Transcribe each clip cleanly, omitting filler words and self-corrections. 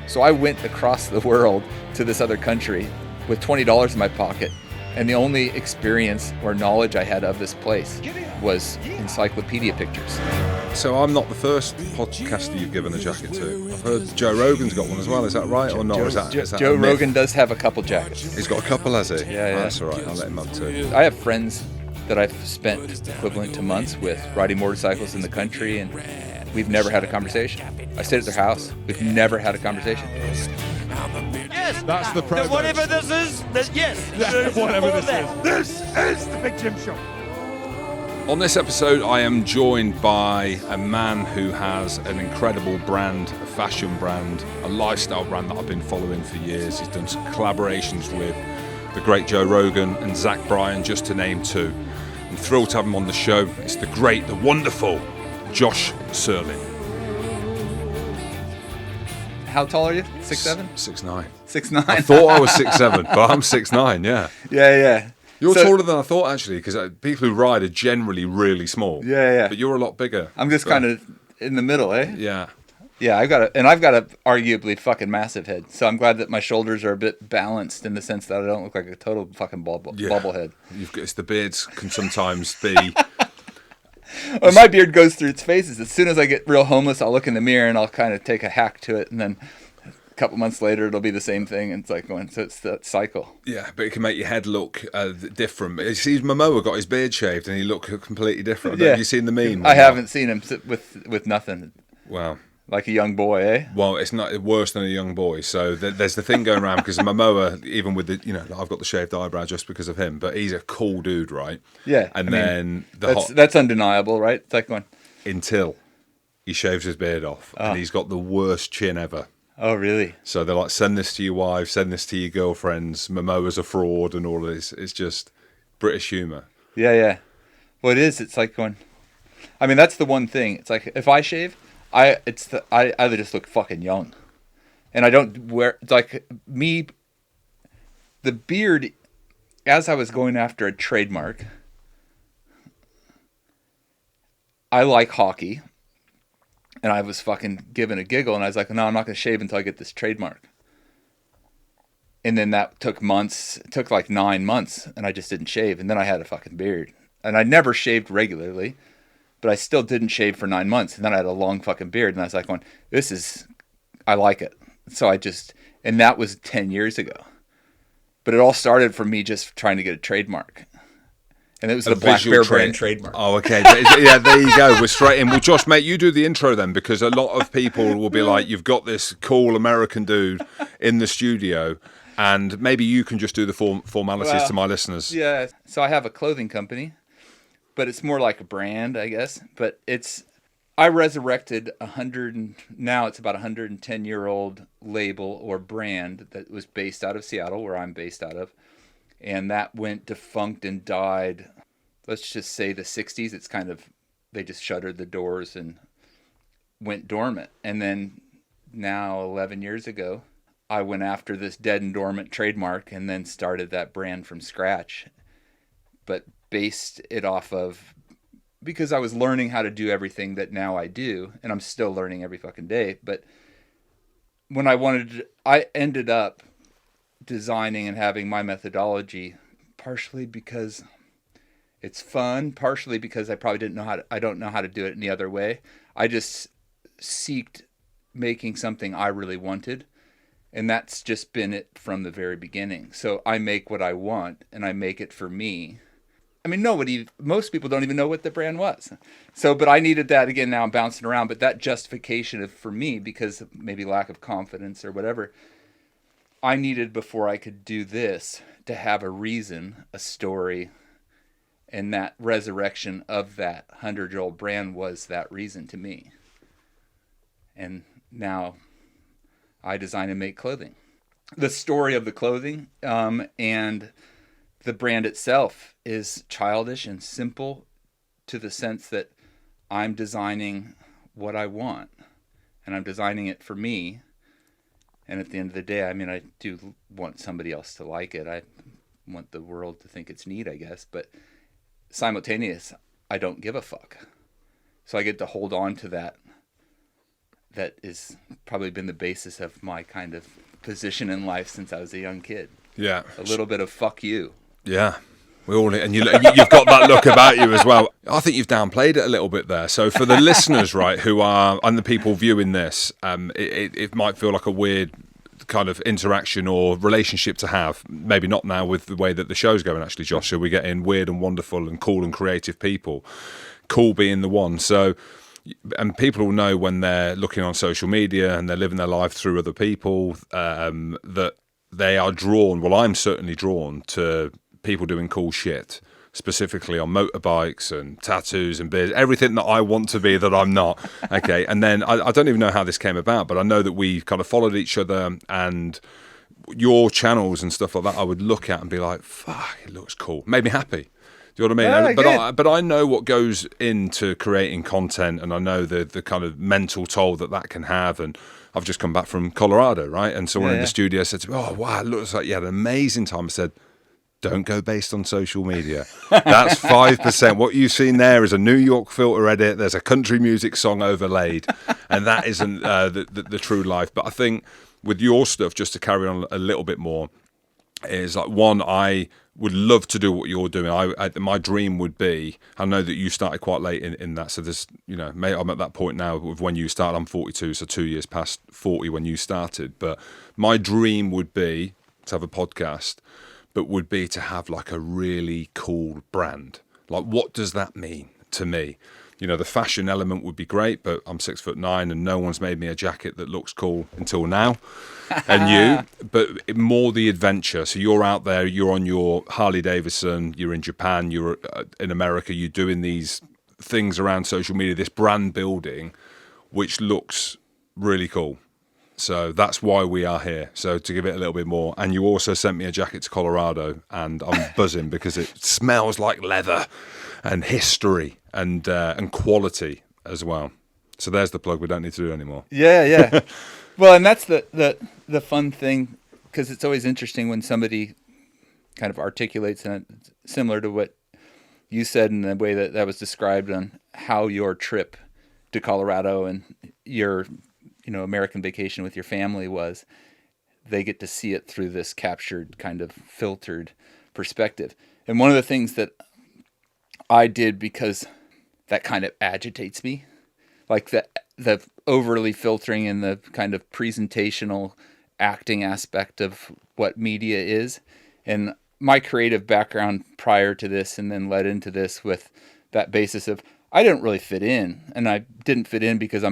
So I went across the world to this other country with $20 in my pocket, and the only experience or knowledge I had of this place was encyclopedia pictures. So I'm not the first podcaster you've given a jacket to. I've heard Joe Rogan's got one as well. Is that right or not? Joe Rogan does have a couple jackets. He's got a couple, has he? Yeah. Oh, that's all right. I'll let him have two. I have friends that I've spent equivalent to months with riding motorcycles in the country, and we've never had a conversation. I stayed at their house. We've never had a conversation. Yes, That's the premise. Whatever this is, yes. Whatever this is. This is the Big Jim Show. On this episode, I am joined by a man who has an incredible brand, a fashion brand, a lifestyle brand that I've been following for years. He's done some collaborations with the great Joe Rogan and Zach Bryan, just to name two. I'm thrilled to have him on the show. It's the great, the wonderful Josh Sirlin. How tall are you? 6'7"? 6'9". 6'9". I thought I was 6'7", but I'm 6'9", yeah. Yeah. You're taller than I thought, actually, because people who ride are generally really small. Yeah. But you're a lot bigger. I'm just kind of in the middle, eh? Yeah. Yeah, I've got a arguably fucking massive head. So I'm glad that my shoulders are a bit balanced in the sense that I don't look like a total fucking bobblehead. It's the beards can sometimes be... Well, my beard goes through its phases. As soon as I get real homeless, I'll look in the mirror and I'll kind of take a hack to it, and then a couple months later it'll be the same thing, and it's like going, so it's that cycle. Yeah, but it can make your head look different. You see, Mamoa got his beard shaved and he looked completely different. Yeah. Have you seen the meme? I haven't seen him sit with nothing. Wow. Like a young boy, eh? Well, it's not worse than a young boy. So there's the thing going around because Mamoa, even with the, I've got the shaved eyebrow just because of him, but he's a cool dude, right? Yeah. And that's undeniable, right? It's like going... Until he shaves his beard off and he's got the worst chin ever. Oh, really? So they're like, send this to your wife, send this to your girlfriends, Momoa's a fraud and all of this. It's just British humour. Yeah. Well, it is. It's like going... I mean, that's the one thing. It's like, if I shave... I either just look fucking young, and I don't wear, it's like me, the beard, as I was going after a trademark, I like hockey, and I was fucking given a giggle, and I was like, no, I'm not going to shave until I get this trademark. And then that took months, it took like 9 months, and I just didn't shave, and then I had a fucking beard, and I never shaved regularly. But I still didn't shave for 9 months. And then I had a long fucking beard. And I was like, I like it. So and that was 10 years ago. But it all started from me just trying to get a trademark. And it was the Black Bear brand trademark. Oh, okay. Yeah, there you go. We're straight in. Well, Josh, mate, you do the intro then, because a lot of people will be like, you've got this cool American dude in the studio, and maybe you can just do the formalities to my listeners. Yeah. So I have a clothing company. But it's more like a brand, I guess. But I resurrected now it's about 110-year-old label or brand that was based out of Seattle, where I'm based out of. And that went defunct and died, let's just say the 60s. It's kind of, they just shuttered the doors and went dormant. And then now 11 years ago, I went after this dead and dormant trademark and then started that brand from scratch. But based it off of, because I was learning how to do everything that now I do, and I'm still learning every fucking day. But when I ended up designing and having my methodology, partially because it's fun, partially because I probably I don't know how to do it any other way. I just seeked making something I really wanted. And that's just been it from the very beginning. So I make what I want, and I make it for me. I mean, most people don't even know what the brand was. So, but I needed that again. Now I'm bouncing around, but that justification for me, because of maybe lack of confidence or whatever, I needed, before I could do this, to have a reason, a story, and that resurrection of that 100-year-old brand was that reason to me. And now I design and make clothing. The story of the clothing and the brand itself is childish and simple, to the sense that I'm designing what I want, and I'm designing it for me. And at the end of the day, I mean, I do want somebody else to like it. I want the world to think it's neat, I guess. But simultaneous, I don't give a fuck. So I get to hold on to that that is probably been the basis of my kind of position in life since I was a young kid. Yeah. A little bit of fuck you. Yeah. We all, and you've got that look about you as well. I think you've downplayed it a little bit there. So for the listeners, right, who are, and the people viewing this, it might feel like a weird kind of interaction or relationship to have. Maybe not now with the way that the show's going, actually, Josh. So we get in weird and wonderful and cool and creative people. Cool being the one. So, and people will know when they're looking on social media and they're living their life through other people, that they are drawn. Well, I'm certainly drawn to people doing cool shit, specifically on motorbikes and tattoos and beers, everything that I want to be that I'm not. Okay, and then I don't even know how this came about, but I know that we kind of followed each other, and your channels and stuff like that I would look at and be like, fuck, it looks cool. Made me happy. Do you know what I mean? Yeah, but I know what goes into creating content, and I know the kind of mental toll that can have. And I've just come back from Colorado, right? And someone in the studio said to me, oh, wow, it looks like you had an amazing time. I said, don't go based on social media. That's 5%. What you've seen there is a New York filter edit. There's a country music song overlaid, and that isn't the true life. But I think with your stuff, just to carry on a little bit more, is like, one, I would love to do what you're doing. My dream would be, I know that you started quite late in that, so there's, you know, I'm at that point now with when you started. I'm 42, so 2 years past 40 when you started. But my dream would be to have a podcast, but would be to have like a really cool brand. Like, what does that mean to me? You know, the fashion element would be great, but I'm 6'9" and no one's made me a jacket that looks cool until now. And you, but more the adventure. So you're out there, you're on your Harley Davidson, you're in Japan, you're in America, you're doing these things around social media, this brand building, which looks really cool. So that's why we are here. So to give it a little bit more. And you also sent me a jacket to Colorado, and I'm buzzing because it smells like leather and history and quality as well. So there's the plug. We don't need to do it anymore. Yeah. Well, and that's the fun thing, because it's always interesting when somebody kind of articulates it, similar to what you said in the way that was described on how your trip to Colorado and your, you know, American vacation with your family was. They get to see it through this captured, kind of filtered perspective. And one of the things that I did, because that kind of agitates me, like the overly filtering and the kind of presentational acting aspect of what media is. And my creative background prior to this, and then led into this with that basis of, I didn't really fit in. And I didn't fit in because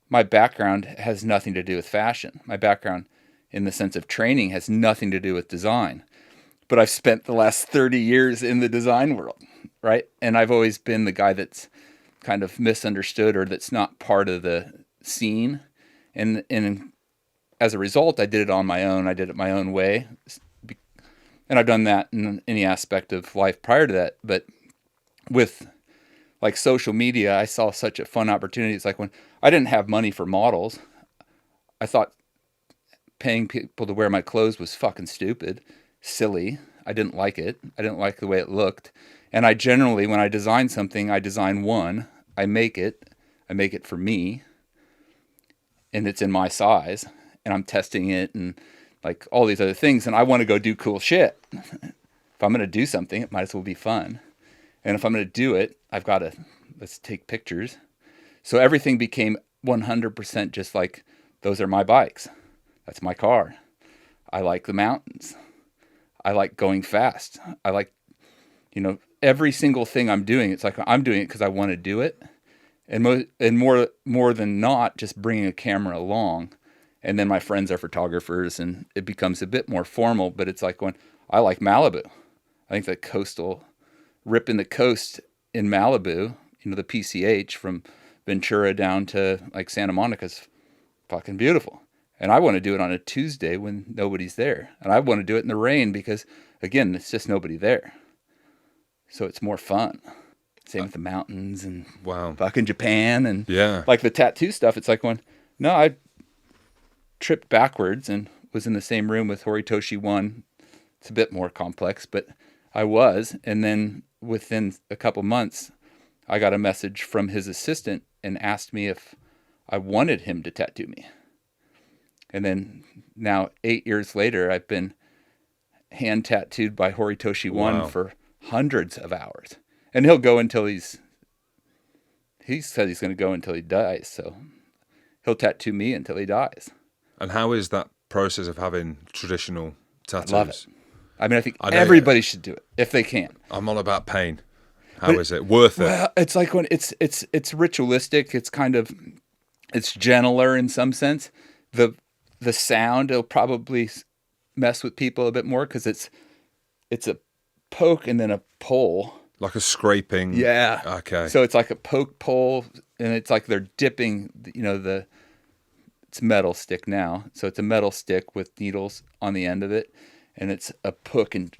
my background has nothing to do with fashion. My background in the sense of training has nothing to do with design. But I've spent the last 30 years in the design world, right? And I've always been the guy that's kind of misunderstood, or that's not part of the scene. And as a result, I did it on my own. I did it my own way. And I've done that in any aspect of life prior to that. But with like social media, I saw such a fun opportunity. It's like when I didn't have money for models, I thought paying people to wear my clothes was fucking stupid, silly. I didn't like it. I didn't like the way it looked. And I generally, when I design something, I design one, I make it for me, and it's in my size, and I'm testing it and like all these other things. And I want to go do cool shit. If I'm going to do something, it might as well be fun. And if I'm going to do it, let's take pictures. So everything became 100% just like, those are my bikes. That's my car. I like the mountains. I like going fast. I like, you know, every single thing I'm doing. It's like I'm doing it because I want to do it. And more than not, just bringing a camera along. And then my friends are photographers, and it becomes a bit more formal. But it's like when I like Malibu. I think the ripping the coast in Malibu, you know, the PCH from Ventura down to like Santa Monica is fucking beautiful. And I want to do it on a Tuesday when nobody's there. And I want to do it in the rain because, again, it's just nobody there. So it's more fun. Same with the mountains and fucking Japan. And like the tattoo stuff, it's like I tripped backwards and was in the same room with Horitoshi 1. It's a bit more complex, but I was. And then within a couple months, I got a message from his assistant and asked me if I wanted him to tattoo me. And then now 8 years later, I've been hand tattooed by Horitoshi Wow. 1 for hundreds of hours. And he'll go until he said he's going to go until he dies. So he'll tattoo me until he dies. And how is that process of having traditional tattoos? I love it. I mean, I think I know- everybody should do it if they can. I'm all about pain. How is it? Worth it? Well, it's like when it's ritualistic. It's kind of, it's gentler in some sense. The sound will probably mess with people a bit more because it's a poke and then a pull. Like a scraping? Yeah. Okay. So it's like a poke pull, and it's like they're dipping. It's metal stick now, so it's a metal stick with needles on the end of it, and it's a poke and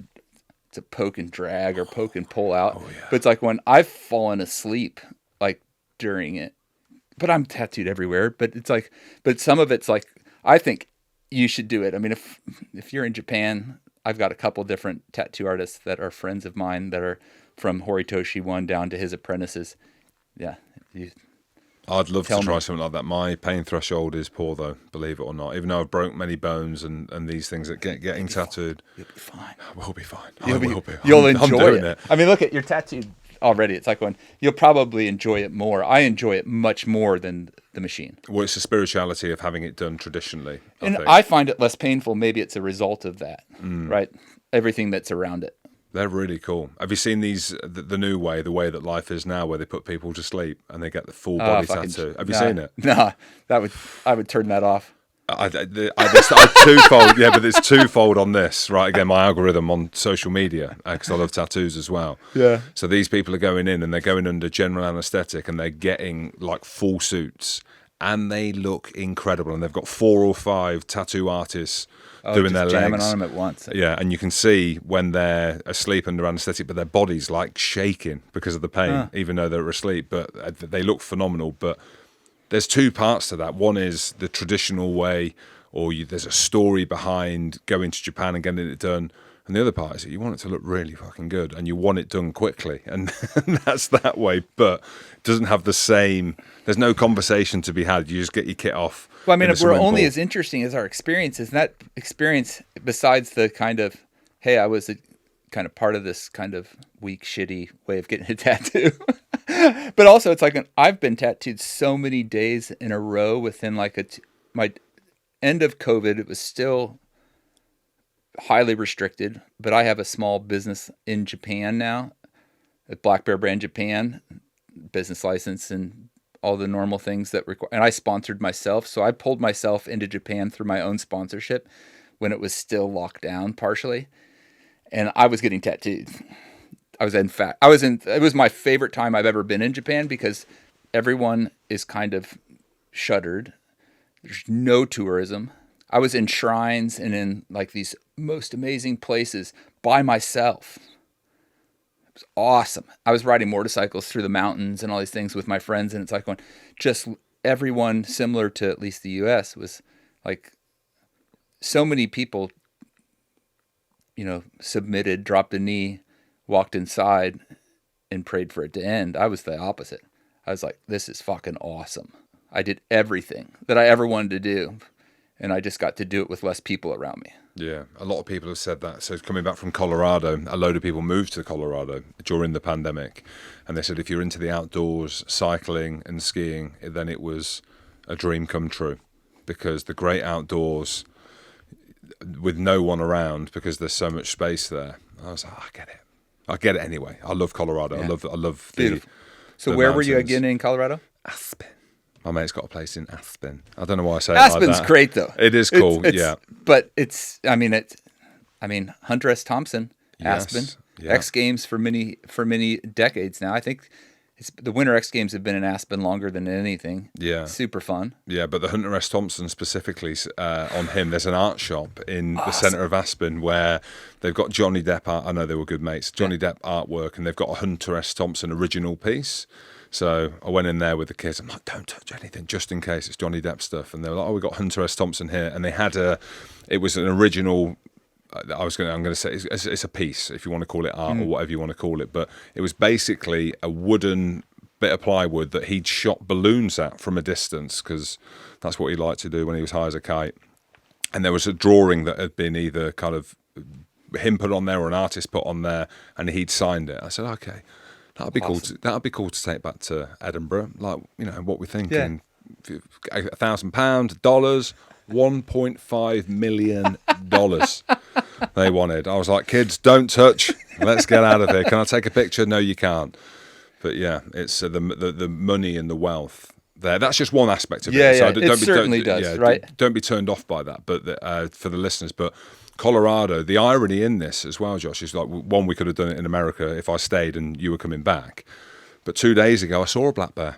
drag or poke and pull out. Oh, yeah. But it's like when I've fallen asleep like during it, but I'm tattooed everywhere. But it's like, but some of it's like, I think you should do it. I mean, if you're in Japan, I've got a couple different tattoo artists that are friends of mine that are from Horitoshi 1 down to his apprentices. Yeah. I'd love to Tell try me. something like that. My pain threshold is poor, though, believe it or not. Even though I've broke many bones and these things that getting tattooed, You'll be fine. I will be fine. You'll I will be. You'll I'm enjoy doing it. I mean, look at you're tattooed already. It's like when you'll probably enjoy it more. I enjoy it much more than the machine. Well, it's the spirituality of having it done traditionally. And think. I find it less painful. Maybe it's a result of that, right? Everything that's around it. They're really cool. Have you seen these, the new way, the way that life is now, where they put people to sleep and they get the full body tattoo? Have you seen it? No, I would turn that off. I twofold, yeah, but it's twofold on this, right? Again, my algorithm on social media, because I love tattoos as well. Yeah. So these people are going in and they're going under general anesthetic and they're getting like full suits and they look incredible. And they've got 4 or 5 tattoo artists doing their jamming legs. on them at once. Yeah, and you can see when they're asleep under anaesthetic, but their body's like shaking because of the pain, even though they're asleep. But they look phenomenal. But there's 2 parts to that. One is the traditional way, or there's a story behind going to Japan and getting it done. And the other part is that you want it to look really fucking good and you want it done quickly. And that's that way. But it doesn't have the same, there's no conversation to be had. You just get your kit off. Well, I mean, in a we're swimming only pool. as interesting as our experiences. And that experience, besides the kind of, hey, I was a kind of part of this kind of weak, shitty way of getting a tattoo. But also, it's like I've been tattooed so many days in a row within like my end of COVID. It was still highly restricted, but I have a small business in Japan now, at Black Bear Brand Japan, business license and all the normal things that require. And I sponsored myself, so I pulled myself into Japan through my own sponsorship when it was still locked down partially, and I was getting tattooed. It was my favorite time I've ever been in Japan because everyone is kind of shuttered. There's no tourism. I was in shrines and in like these most amazing places by myself. It was awesome. I was riding motorcycles through the mountains and all these things with my friends, and it's like when just everyone, similar to at least the US, was like so many people, submitted, dropped a knee, walked inside, and prayed for it to end. I was the opposite. I was like, this is fucking awesome. I did everything that I ever wanted to do, and I just got to do it with less people around me. Yeah, a lot of people have said that. So coming back from Colorado, a load of people moved to Colorado during the pandemic. And they said if you're into the outdoors, cycling and skiing, then it was a dream come true. Because the great outdoors, with no one around, because there's so much space there. I was like, I get it. I get it anyway. I love Colorado. Yeah. I love Beautiful. So the where were you mountains. Again in Colorado? Aspen. My mate's got a place in Aspen. I don't know why I say it like Aspen's that. great though. It is cool, It's- But Hunter S. Thompson, Yes, Aspen, yeah. X Games for many decades now. I think the Winter X Games have been in Aspen longer than anything. Yeah. Super fun. Yeah, but the Hunter S. Thompson specifically, on him, there's an art shop in the centre of Aspen where they've got Johnny Depp art. I know they were good mates. Johnny Depp artwork, and they've got a Hunter S. Thompson original piece. So I went in there with the kids. I'm like, don't touch anything, just in case it's Johnny Depp stuff. And they were like, oh, we got Hunter S. Thompson here, and they had it was an original. I'm going to say it's a piece, if you want to call it art or whatever you want to call it. But it was basically a wooden bit of plywood that he'd shot balloons at from a distance, because that's what he liked to do when he was high as a kite. And there was a drawing that had been either kind of him put on there or an artist put on there, and he'd signed it. I said, okay, that'd be cool. That'd be cool to take back to Edinburgh. Like, what we're thinking, £1,000, dollars, $1.5 million. They wanted. I was like, kids, don't touch. Let's get out of here. Can I take a picture? No, you can't. But yeah, it's the money and the wealth there. That's just one aspect of it. Yeah, So it certainly does, right? Don't be turned off by that. But for the listeners, but Colorado, the irony in this as well, Josh, is like, one, we could have done it in America if I stayed and you were coming back. But 2 days ago, I saw a black bear.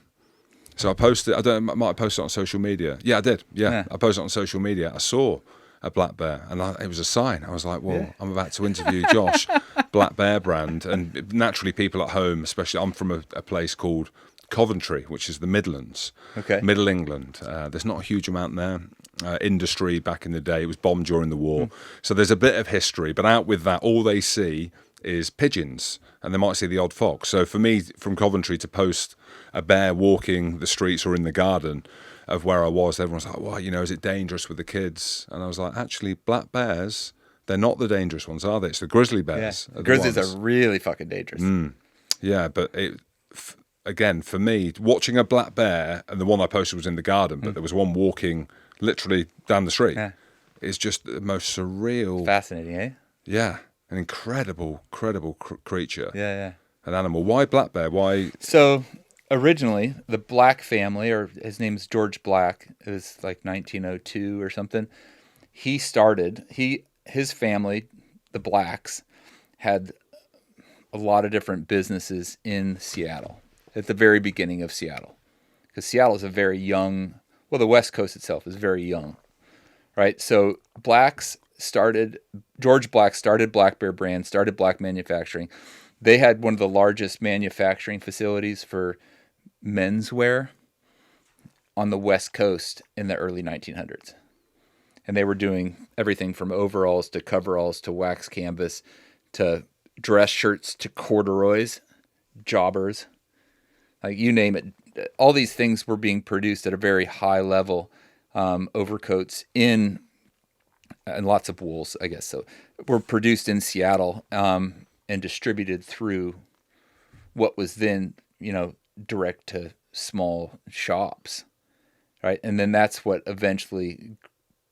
So I posted. I might have posted it on social media. Yeah, I did. Yeah, I posted it on social media. I saw a black bear, and it was a sign. I was like, well, I'm about to interview Josh, Black Bear brand. And naturally, people at home, especially, I'm from a place called Coventry, which is the Midlands, Middle England. There's not a huge amount there. Industry back in the day, it was bombed during the war. So there's a bit of history, but out with that, all they see is pigeons, and they might see the odd fox. So for me, from Coventry, to post a bear walking the streets or in the garden of where I was, everyone's like, well, is it dangerous with the kids? And I was like, actually, black bears, they're not the dangerous ones, are they? It's the grizzly bears. Yeah. Grizzlies are really fucking dangerous. Yeah, but again, for me, watching a black bear, and the one I posted was in the garden, but there was one walking literally down the street. Yeah. It's just the most surreal. Fascinating, eh? Yeah, an incredible creature. Yeah. An animal. Why black bear? Why? So originally, the Black family, or his name's George Black, it was like 1902 or something. His family, the Blacks, had a lot of different businesses in Seattle at the very beginning of Seattle, because Seattle is a very young. Well, the West Coast itself is very young, right? So George Black started Black Bear brand, started Black Manufacturing. They had one of the largest manufacturing facilities for menswear on the West Coast in the early 1900s. And they were doing everything from overalls to coveralls to wax canvas to dress shirts to corduroys, jobbers, like you name it. All these things were being produced at a very high level, overcoats and lots of wools, I guess. So were produced in Seattle and distributed through what was then, direct to small shops, right? And then that's what eventually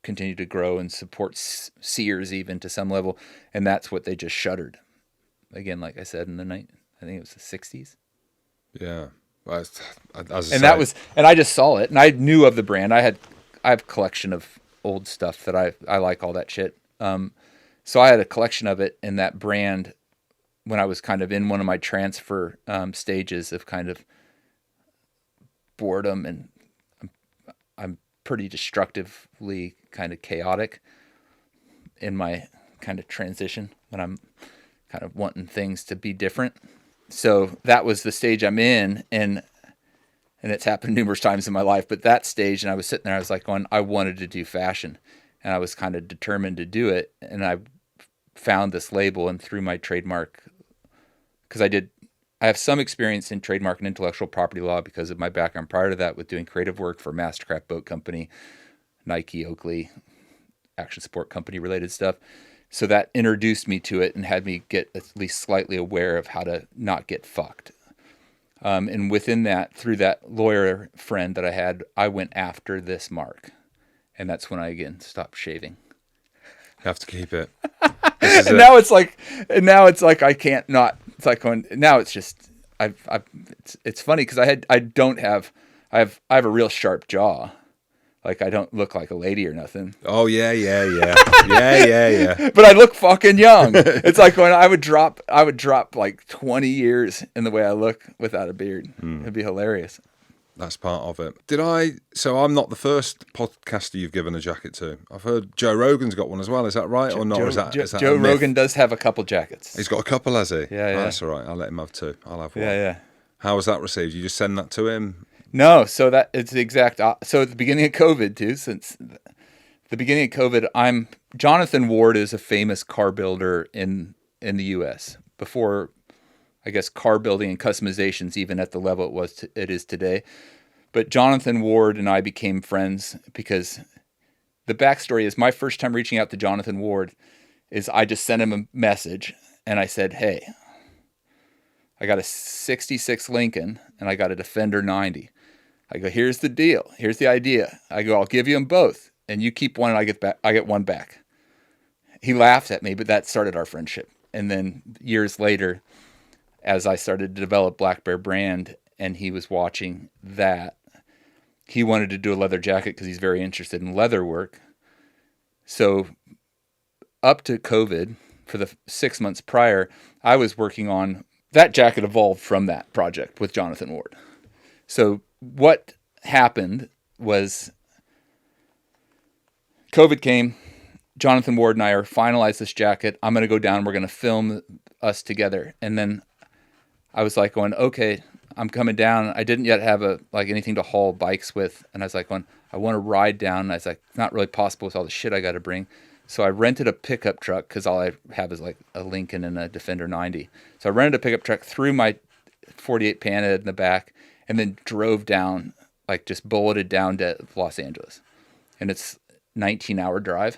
continued to grow and support Sears even to some level. And that's what they just shuttered. Again, like I said, in I think it was the 60s. Yeah. I just saw it, and I knew of the brand. I have a collection of old stuff that I like all that shit. So I had a collection of it, and that brand, when I was kind of in one of my transfer stages of kind of boredom, and I'm pretty destructively kind of chaotic in my kind of transition when I'm kind of wanting things to be different. So that was the stage I'm in, and it's happened numerous times in my life, but that stage, and I was sitting there, I was like going, I wanted to do fashion, and I was kind of determined to do it, and I found this label, and through my trademark, because I have some experience in trademark and intellectual property law because of my background prior to that with doing creative work for Mastercraft Boat Company, Nike, Oakley, Action Sport Company related stuff. So that introduced me to it and had me get at least slightly aware of how to not get fucked. And within that, through that lawyer friend that I had, I went after this mark. And that's when I, again, stopped shaving. You have to keep it. And now it's like I can't not. It's like now it's just, it's funny because I have a real sharp jaw. Like, I don't look like a lady or nothing. Oh, yeah. Yeah. But I look fucking young. It's like when I would drop like 20 years in the way I look without a beard. It'd be hilarious. That's part of it. So I'm not the first podcaster you've given a jacket to. I've heard Joe Rogan's got one as well. Is that right or not? Is that Joe Rogan does have a couple jackets. He's got a couple, has he? Yeah. Oh, that's all right. I'll let him have two. I'll have one. Yeah. How was that received? You just send that to him? No, so that it's the exact. So at the beginning of COVID, too, since the beginning of COVID, Jonathan Ward is a famous car builder in the U.S. Before I guess, car building and customizations, even at the level it is today. But Jonathan Ward and I became friends because the backstory is my first time reaching out to Jonathan Ward is I just sent him a message and I said, hey, I got a 66 Lincoln and I got a Defender 90. I go, here's the deal. Here's the idea. I go, I'll give you them both and you keep one and I get one back. He laughed at me, but that started our friendship. And then years later, as I started to develop Black Bear brand and he was watching that, he wanted to do a leather jacket because he's very interested in leather work. So up to COVID, for the 6 months prior, I was working on that jacket evolved from that project with Jonathan Ward. So what happened was COVID came. Jonathan Ward and I are finalized this jacket. I'm going to go down. We're going to film us together. And then I was like going, okay, I'm coming down. I didn't yet have anything to haul bikes with. And I was like going, I want to ride down. And I was like, not really possible with all the shit I got to bring. So I rented a pickup truck because all I have is like a Lincoln and a Defender 90. So I rented a pickup truck, threw my 48 Panhead in the back, and then drove down, like just bulleted down to Los Angeles. And it's 19-hour drive.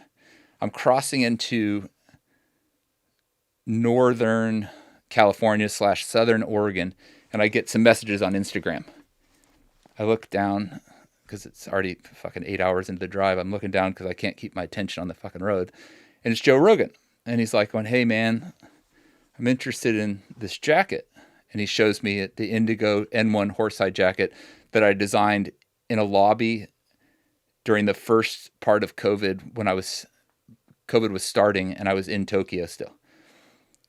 I'm crossing into Northern California / Southern Oregon, and I get some messages on Instagram. I look down because it's already fucking 8 hours into the drive. I'm looking down because I can't keep my attention on the fucking road. And it's Joe Rogan. And he's like going, hey man, I'm interested in this jacket. And he shows me the Indigo N1 horsehide jacket that I designed in a lobby during the first part of COVID when COVID was starting and I was in Tokyo still.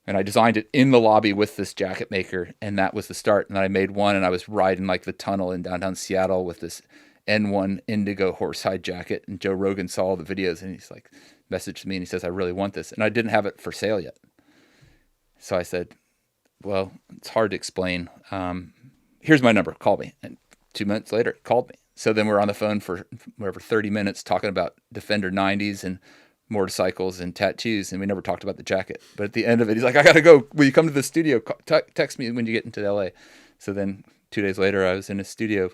And I designed it in the lobby with this jacket maker, and that was the start. And then I made one, and I was riding like the tunnel in downtown Seattle with this N1 Indigo horsehide jacket. And Joe Rogan saw all the videos, and he's like, messaged me, and he says, I really want this. And I didn't have it for sale yet. So I said, well, it's hard to explain. Here's my number. Call me. And 2 minutes later, called me. So then we're on the phone for 30 minutes talking about Defender 90s and motorcycles and tattoos, and we never talked about the jacket. But at the end of it, he's like, I gotta go. Will you come to the studio? Text me when you get into LA. So then 2 days later, I was in a studio,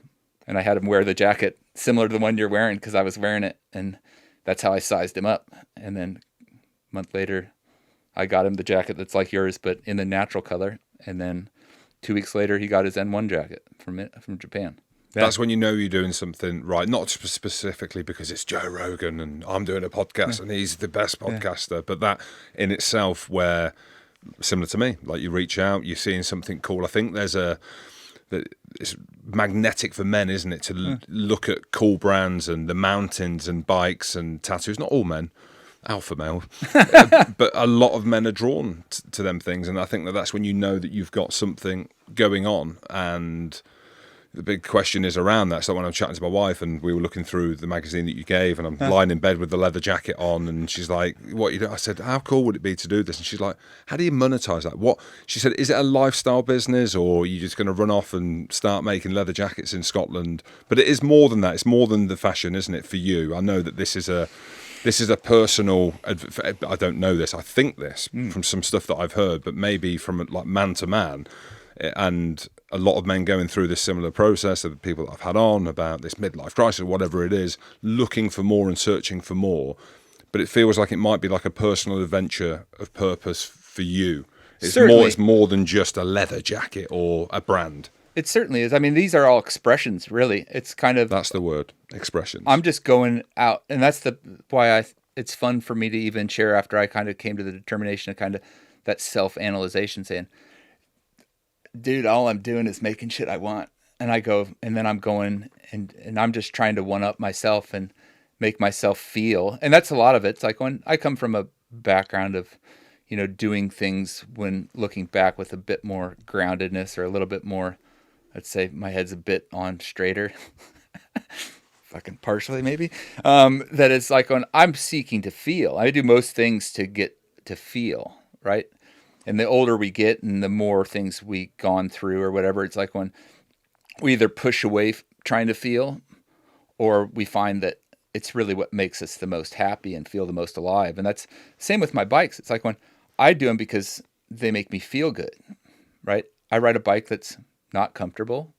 and I had him wear the jacket similar to the one you're wearing because I was wearing it, and that's how I sized him up. And then a month later, I got him the jacket that's like yours, but in the natural color. And then 2 weeks later, he got his N1 jacket from Japan. Yeah. That's when you know you're doing something right, not specifically because it's Joe Rogan and I'm doing a podcast and he's the best podcaster, but that in itself where, similar to me, like you reach out, you're seeing something cool. I think it's magnetic for men, isn't it, to look at cool brands and the mountains and bikes and tattoos. Not all men, alpha male, but a lot of men are drawn to them things, and I think that's when you know that you've got something going on. And the big question is around that. So when I'm chatting to my wife and we were looking through the magazine that you gave, and I'm lying in bed with the leather jacket on, and she's like, what you do? I said, how cool would it be to do this? And she's like, how do you monetize that? What? She said, is it a lifestyle business, or are you just going to run off and start making leather jackets in Scotland? But it is more than that. It's more than the fashion, isn't it, for you? I know that this is a personal, I don't know this, I think this from some stuff that I've heard, but maybe from like man to man, and a lot of men going through this similar process of the people that I've had on about this midlife crisis, whatever it is, looking for more and searching for more. But it feels like it might be like a personal adventure of purpose for you. It's more than just a leather jacket or a brand. It certainly is. I mean, these are all expressions, really. It's kind of... That's the word, expressions. I'm just going out, and that's why it's fun for me to even share after I kind of came to the determination of kind of that self-analyzation, saying, dude, all I'm doing is making shit I want. And I go, and then I'm going, and I'm just trying to one-up myself and make myself feel. And that's a lot of it. It's like when I come from a background of, doing things when looking back with a bit more groundedness or a little bit more... Let's say my head's a bit on straighter, fucking partially maybe, that it's like when I'm seeking to feel. I do most things to get to feel, right? And the older we get and the more things we've gone through or whatever, it's like when we either push away trying to feel, or we find that it's really what makes us the most happy and feel the most alive. And that's same with my bikes. It's like when I do them because they make me feel good. Right? I ride a bike that's not comfortable.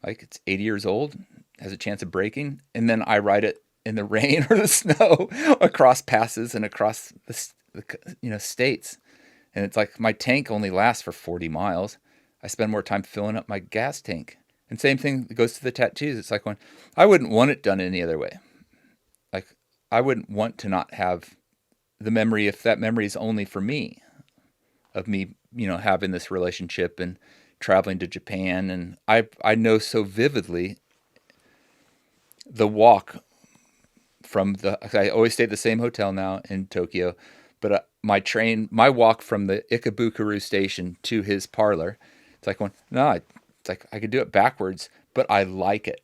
Like it's 80 years old, has a chance of breaking. And then I ride it in the rain or the snow across passes and across the states. And it's like my tank only lasts for 40 miles. I spend more time filling up my gas tank. And same thing goes to the tattoos. It's like I wouldn't want it done any other way. Like I wouldn't want to not have the memory if that memory is only for me, of me, having this relationship and traveling to Japan. And I know so vividly the walk I always stay at the same hotel now in Tokyo, but my walk from the Ikebukuro station to his parlor, it's like it's like I could do it backwards, but I like it.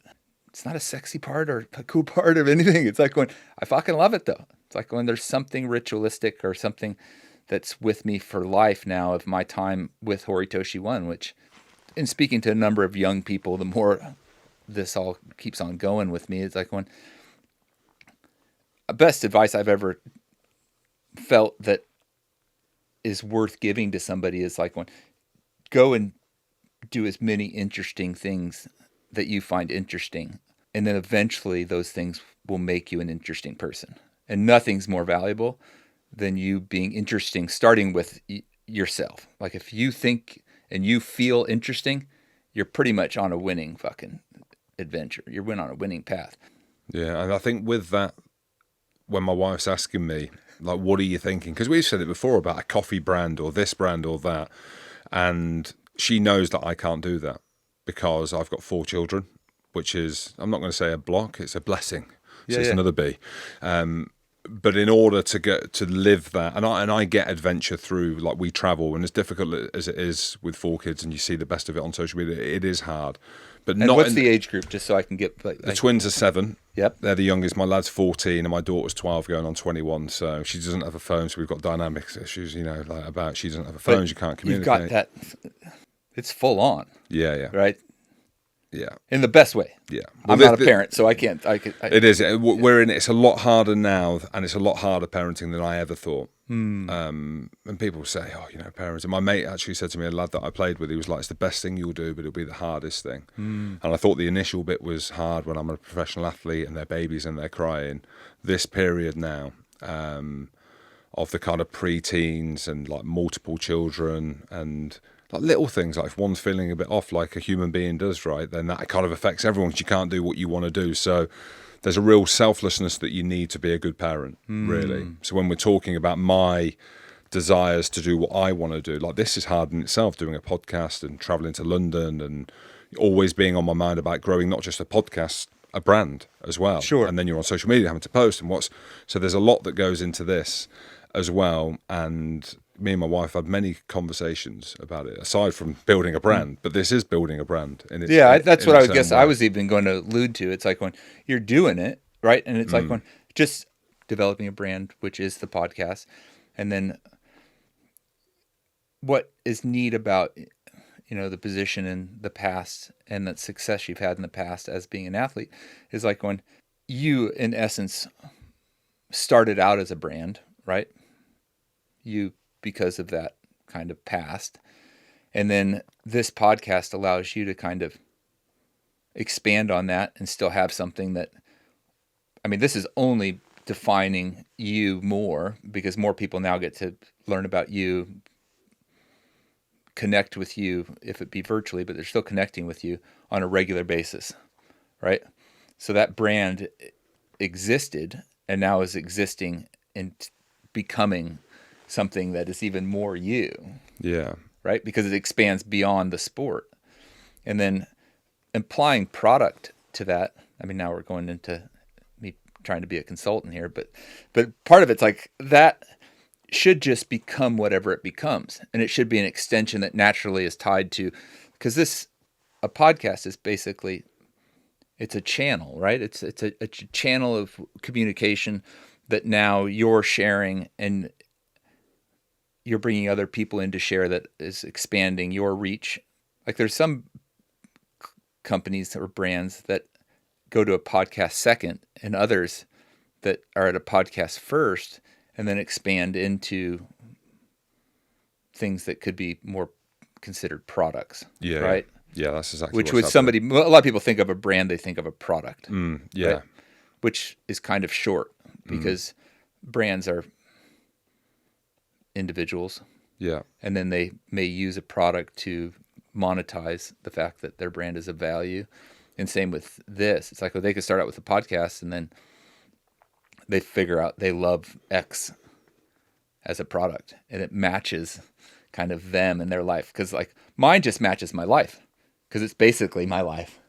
It's not a sexy part or a cool part of anything. It's like I fucking love it though. It's like when there's something ritualistic or something that's with me for life now of my time with Horitoshi 1, which, in speaking to a number of young people, the more this all keeps on going with me, it's like best advice I've ever felt that is worth giving to somebody is like go and do as many interesting things that you find interesting. And then eventually those things will make you an interesting person. And nothing's more valuable than you being interesting, starting with yourself. Like if you think and you feel interesting, you're pretty much on a winning fucking adventure. You're on a winning path. Yeah, and I think with that, when my wife's asking me, like, what are you thinking? Because we've said it before about a coffee brand or this brand or that. And she knows that I can't do that because I've got 4 children, which is, I'm not going to say a block, it's a blessing. So it's another B. But in order to get to live that, and I get adventure through, like we travel, and as difficult as it is with 4 kids, and you see the best of it on social media, it is hard. But and what's the age group, just so I can get... the twins are 7. Yep. They're the youngest. My lad's 14 and my daughter's 12 going on 21. So she doesn't have a phone. So we've got dynamics issues, she doesn't have a phone. She can't communicate. You've got that. It's full on. Yeah. Right? Yeah. In the best way. Yeah. Well, I'm not a parent, so I can't. It is. We're in it. It's a lot harder now, and it's a lot harder parenting than I ever thought. And people say, parents. And my mate actually said to me, a lad that I played with, he was like, it's the best thing you'll do, but it'll be the hardest thing. And I thought the initial bit was hard when I'm a professional athlete and they're babies and they're crying. This period now, of the kind of pre-teens and like multiple children and like little things, like if one's feeling a bit off like a human being does, right, then that kind of affects everyone because you can't do what you want to do. So there's a real selflessness that you need to be a good parent, really. So when we're talking about my desires to do what I want to do, like this is hard in itself, doing a podcast and traveling to London and always being on my mind about growing not just a podcast, a brand as well. Sure. And then you're on social media having to post so there's a lot that goes into this as well. And me and my wife had many conversations about it, aside from building a brand. But this is building a brand. That's what I would guess I was even going to allude to. It's like when you're doing it, right? And it's like when just developing a brand, which is the podcast. And then what is neat about, the position in the past and that success you've had in the past as being an athlete is like when you, in essence, started out as a brand, right? Because of that kind of past. And then this podcast allows you to kind of expand on that and still have something that, this is only defining you more because more people now get to learn about you, connect with you, if it be virtually, but they're still connecting with you on a regular basis, right? So that brand existed and now is existing and becoming something that is even more you. Yeah. Right? Because it expands beyond the sport. And then applying product to that. Now we're going into me trying to be a consultant here, but part of it's like that should just become whatever it becomes. And it should be an extension that naturally is tied to, because a podcast is basically, it's a channel, right? It's a channel of communication that now you're sharing and you're bringing other people in to share that is expanding your reach. Like there's some companies or brands that go to a podcast second and others that are at a podcast first and then expand into things that could be more considered products. Yeah. Right. Yeah, that's exactly Which what's was somebody. A lot of people think of a brand, they think of a product. Yeah. Right? Which is kind of short because brands are individuals. Yeah. And then they may use a product to monetize the fact that their brand is of value. And same with this. It's like, well, they could start out with a podcast and then they figure out they love X as a product and it matches kind of them and their life. Because like mine just matches my life because it's basically my life.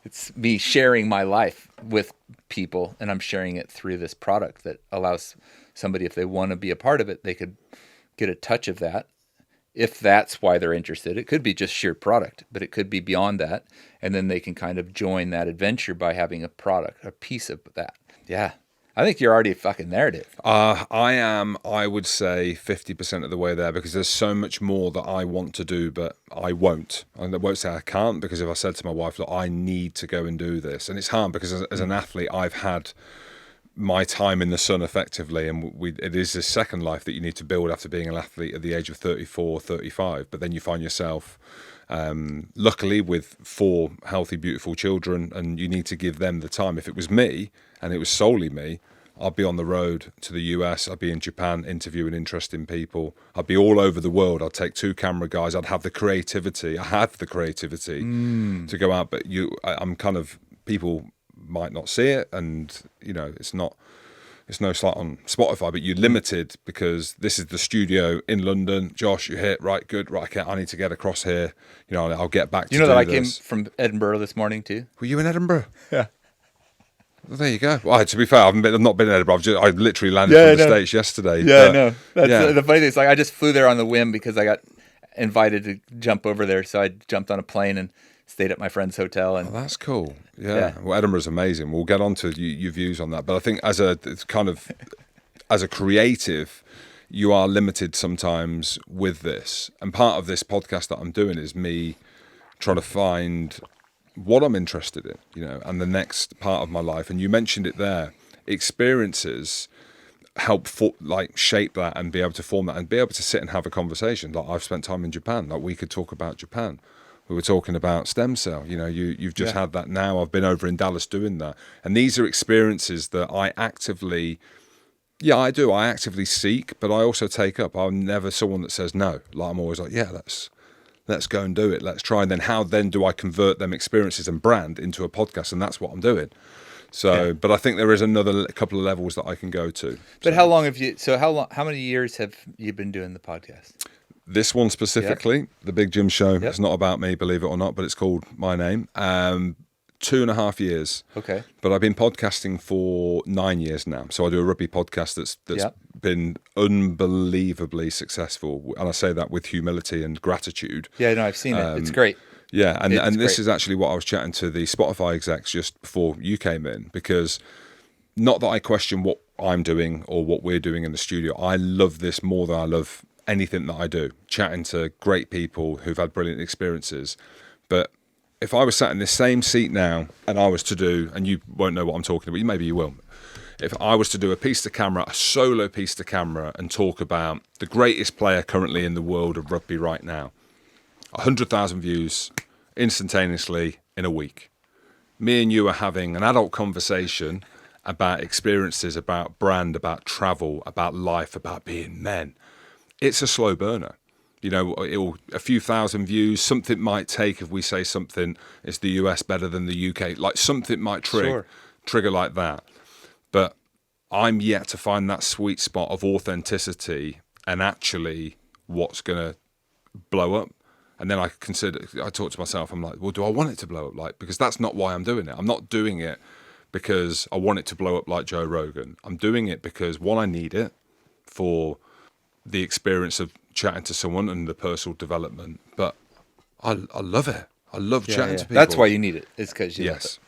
It's me sharing my life with people and I'm sharing it through this product that allows somebody, if they want to be a part of it, they could get a touch of that. If that's why they're interested, it could be just sheer product, but it could be beyond that. And then they can kind of join that adventure by having a product, a piece of that. Yeah. I think you're already fucking there, dude. I am, I would say 50% of the way there because there's so much more that I want to do, but I won't. And I won't say I can't because if I said to my wife, look, I need to go and do this. And it's hard because as an athlete, I've had my time in the sun effectively. And it is this second life that you need to build after being an athlete at the age of 34, 35. But then you find yourself, luckily with 4 healthy, beautiful children, and you need to give them the time. If it was me and it was solely me, I'd be on the road to the US, I'd be in Japan interviewing interesting people, I'd be all over the world, I'd take 2 camera guys, I'd have the creativity, to go out, but I'm kind of, people might not see it, and you know, it's no slight on Spotify, but you're limited because this is the studio in London. Josh, you hit, right, good, right, okay, I need to get across here, you know, I'll get back to you know that I this. came from Edinburgh this morning too? Were you in Edinburgh? Yeah. Well, there you go. Well, to be fair, I've not been in Edinburgh. I literally landed from the States yesterday. Yeah, but, I know. That's the funny thing is, like, I just flew there on the whim because I got invited to jump over there. So I jumped on a plane and stayed at my friend's hotel. And that's cool. Yeah. Well, Edinburgh's amazing. We'll get on to your views on that. But I think as a creative, you are limited sometimes with this. And part of this podcast that I'm doing is me trying to find what I'm interested in, you know, and the next part of my life. And you mentioned it there. Experiences help shape that and be able to form that and be able to sit and have a conversation. Like, I've spent time in Japan. Like, we could talk about Japan. We were talking about stem cell. You know, you've just had that now. I've been over in Dallas doing that. And these are experiences that I actively seek, but I also take up. I'm never someone that says no. Like, I'm always like, yeah, let's go and do it. Let's try. And then how then do I convert them experiences and brand into a podcast? And that's what I'm doing. So, but I think there is another couple of levels that I can go to. But how long have you, how many years have you been doing the podcast? This one specifically, The Big Jim Show, it's not about me, believe it or not, but it's called my name. 2.5 years. Okay. But I've been podcasting for 9 years now. So I do a rugby podcast that's been unbelievably successful. And I say that with humility and gratitude. Yeah, no, I've seen it. It's great. Yeah, and this is actually what I was chatting to the Spotify execs just before you came in, because not that I question what I'm doing or what we're doing in the studio. I love this more than I love anything that I do, chatting to great people who've had brilliant experiences. But if I was sat in this same seat now and I was to do, and you won't know what I'm talking about, maybe you will. If I was to do a solo piece to camera and talk about the greatest player currently in the world of rugby right now, 100,000 views instantaneously in a week. Me and you are having an adult conversation about experiences, about brand, about travel, about life, about being men. It's a slow burner. You know, a few thousand views, something might take if we say something, is the US better than the UK? Like, something might trigger like that. But I'm yet to find that sweet spot of authenticity and actually what's going to blow up. And then I talk to myself, I'm like, well, do I want it to blow up? Like, because that's not why I'm doing it. I'm not doing it because I want it to blow up like Joe Rogan. I'm doing it because, one, I need it for the experience of chatting to someone and the personal development. But I love it. I love chatting to people. That's why you need it. It's because you love it.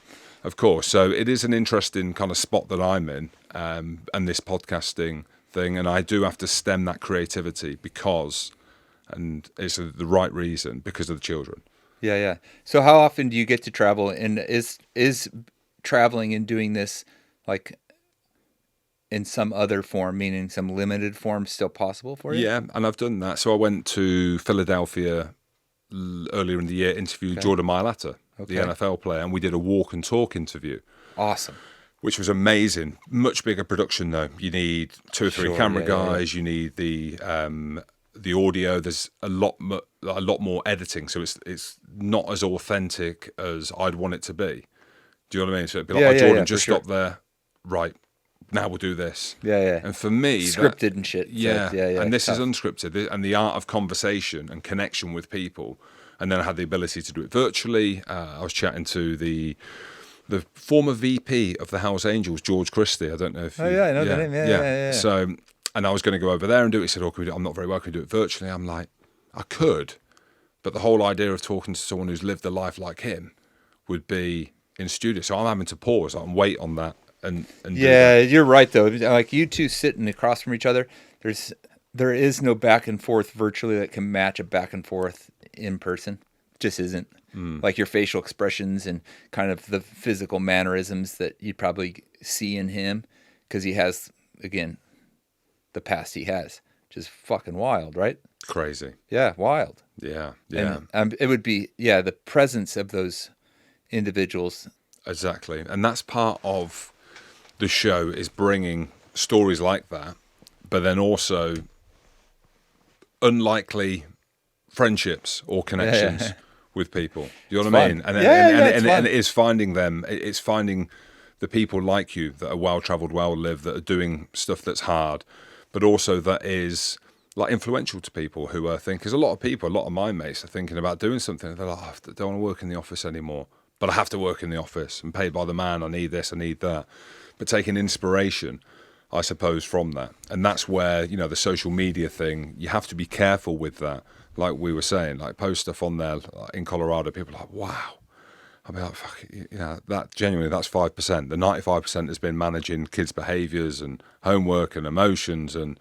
Of course. So it is an interesting kind of spot that I'm in, and this podcasting thing. And I do have to stem that creativity because... and it's the right reason, because of the children. Yeah. So how often do you get to travel? And is traveling and doing this like in some other form, meaning some limited form, still possible for you? Yeah, and I've done that. So I went to Philadelphia earlier in the year interviewed Jordan Mailata, the NFL player, and we did a walk and talk interview. Awesome. Which was amazing. Much bigger production though. You need 2 or 3 camera guys. You need the audio. There's a lot more editing, so it's not as authentic as I'd want it to be. Do you know what I mean? So it'd be like, Jordan, just stop there. Right. Now we'll do this. Yeah. And for me, scripted and shit. Yeah. And this is unscripted, and the art of conversation and connection with people. And then I had the ability to do it virtually. I was chatting to the former VP of the Hells Angels, George Christie. I don't know if I know the name. Yeah. So, and I was going to go over there and do it. He said, "Oh, can we do it? I'm not very well. Can we do it virtually?" I'm like, I could, but the whole idea of talking to someone who's lived a life like him would be in studio. So I'm having to pause and wait on that. And you're right though. Like you two sitting across from each other, there is no back and forth virtually that can match a back and forth in person. Just isn't. Like your facial expressions and kind of the physical mannerisms that you'd probably see in him, because he has, again, the past he has, which is fucking wild, right? Crazy. Yeah, wild. Yeah. And it would be, the presence of those individuals. Exactly. And that's part of the show, is bringing stories like that, but then also unlikely friendships or connections with people. Do you know what I mean? And it is finding them. It's finding the people like you that are well-traveled, well-lived, that are doing stuff that's hard, but also that is like influential to people who are thinking, because a lot of my mates are thinking about doing something. They're like, I don't want to work in the office anymore, but I have to work in the office and paid by the man. I need this, I need that. But taking inspiration, I suppose, from that. And that's where, the social media thing, you have to be careful with that. Like we were saying, like post stuff on there in Colorado, people are like, wow. I'll be like, fuck, that genuinely, that's 5%. The 95% has been managing kids' behaviours and homework and emotions and,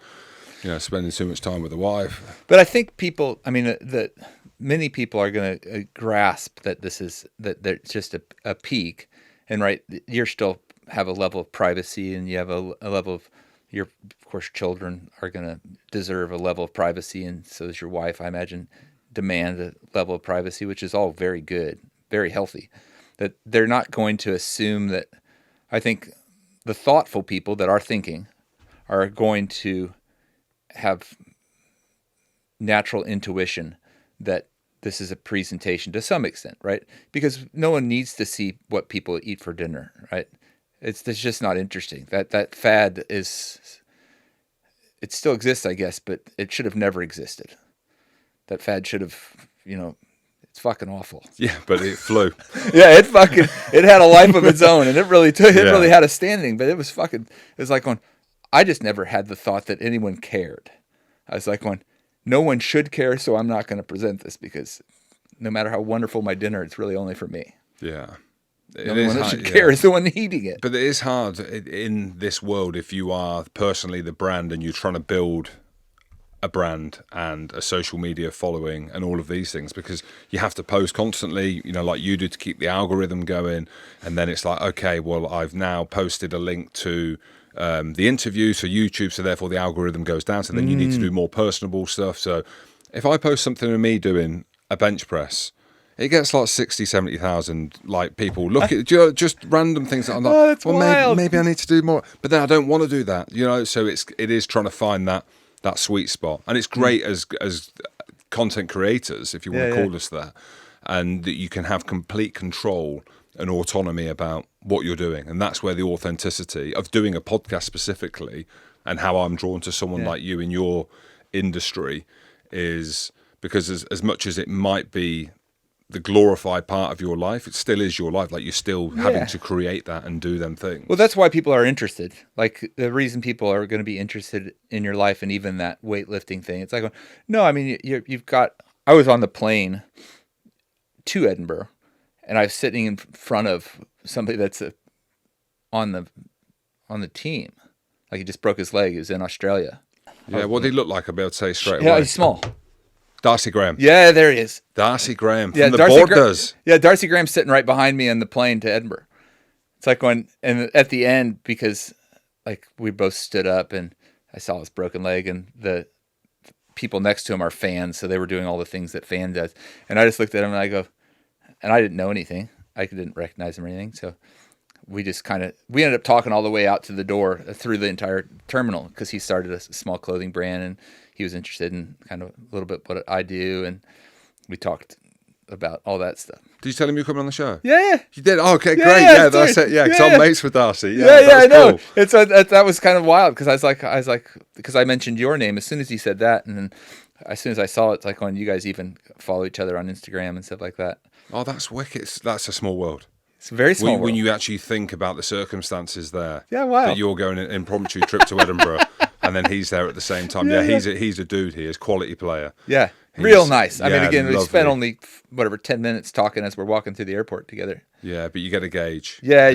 spending too much time with the wife. But I think people, that many people are going to grasp that that's just a peak. And right, you're still have a level of privacy, and you have a level of, of course, children are going to deserve a level of privacy, and so does your wife, I imagine, demand a level of privacy, which is all very good, very healthy. That they're not going to assume that. I think the thoughtful people that are thinking are going to have natural intuition that this is a presentation to some extent, right? Because no one needs to see what people eat for dinner, right? It's just not interesting. That fad it still exists, I guess, but it should have never existed. That fad should have, it's fucking awful. Yeah, but it flew. it had a life of its own, and it really really had a standing, but it was like going, I just never had the thought that anyone cared. I was like going, no one should care, so I'm not going to present this, because no matter how wonderful my dinner, it's really only for me. Yeah. The only one that should care is the one eating it. But it is hard in this world if you are personally the brand and you're trying to build a brand and a social media following and all of these things, because you have to post constantly, like you do, to keep the algorithm going. And then it's like, okay, well, I've now posted a link to the interview, so YouTube, so therefore the algorithm goes down. So then you need to do more personable stuff. So if I post something of me doing a bench press, it gets like 60, 70,000 like people look at just random things that I'm like, that's well, wild. maybe I need to do more, but then I don't want to do that, So it is trying to find that sweet spot, and it's great as content creators, if you want to call us that, and that you can have complete control and autonomy about what you're doing, and that's where the authenticity of doing a podcast specifically, and how I'm drawn to someone like you in your industry, is because as much as it might be the glorified part of your life, it still is your life. Like you're still having to create that and do them things. Well, that's why people are interested. Like the reason people are going to be interested in your life, and even that weightlifting thing. It's like, no, you've got. I was on the plane to Edinburgh, and I was sitting in front of somebody that's on the team. Like he just broke his leg. He was in Australia. Yeah, what did he look like? I'll be able to say straight away. Yeah, he's small. Darcy Graham. Yeah, there he is. Darcy Graham from the Borders. Darcy Graham's sitting right behind me on the plane to Edinburgh. It's like and at the end, because like we both stood up and I saw his broken leg, and people next to him are fans, so they were doing all the things that fan does. And I just looked at him and I go, and I didn't know anything. I didn't recognize him or anything. So we just we ended up talking all the way out to the door through the entire terminal, because he started a small clothing brand and he was interested in kind of a little bit what I do. And we talked about all that stuff. Did you tell him you were coming on the show? Yeah. You did? Oh, okay, Yeah, great. yeah, Yeah, that's it. Yeah, because I'm mates with Darcy. Yeah, I know. Cool. It's that was kind of wild, because I was like, because I mentioned your name as soon as he said that, and then as soon as I saw it, it's like when you guys even follow each other on Instagram and stuff like that. Oh, that's wicked. That's a small world. It's a very small world. When you actually think about the circumstances there. Yeah, wow. That you're going an impromptu trip to Edinburgh, and then he's there at the same time. Yeah, he's a dude. He is quality player. Yeah, real nice. I mean, yeah, again, we lovely. spent only 10 minutes talking as we're walking through the airport together. Yeah, but you get a gauge. Yeah,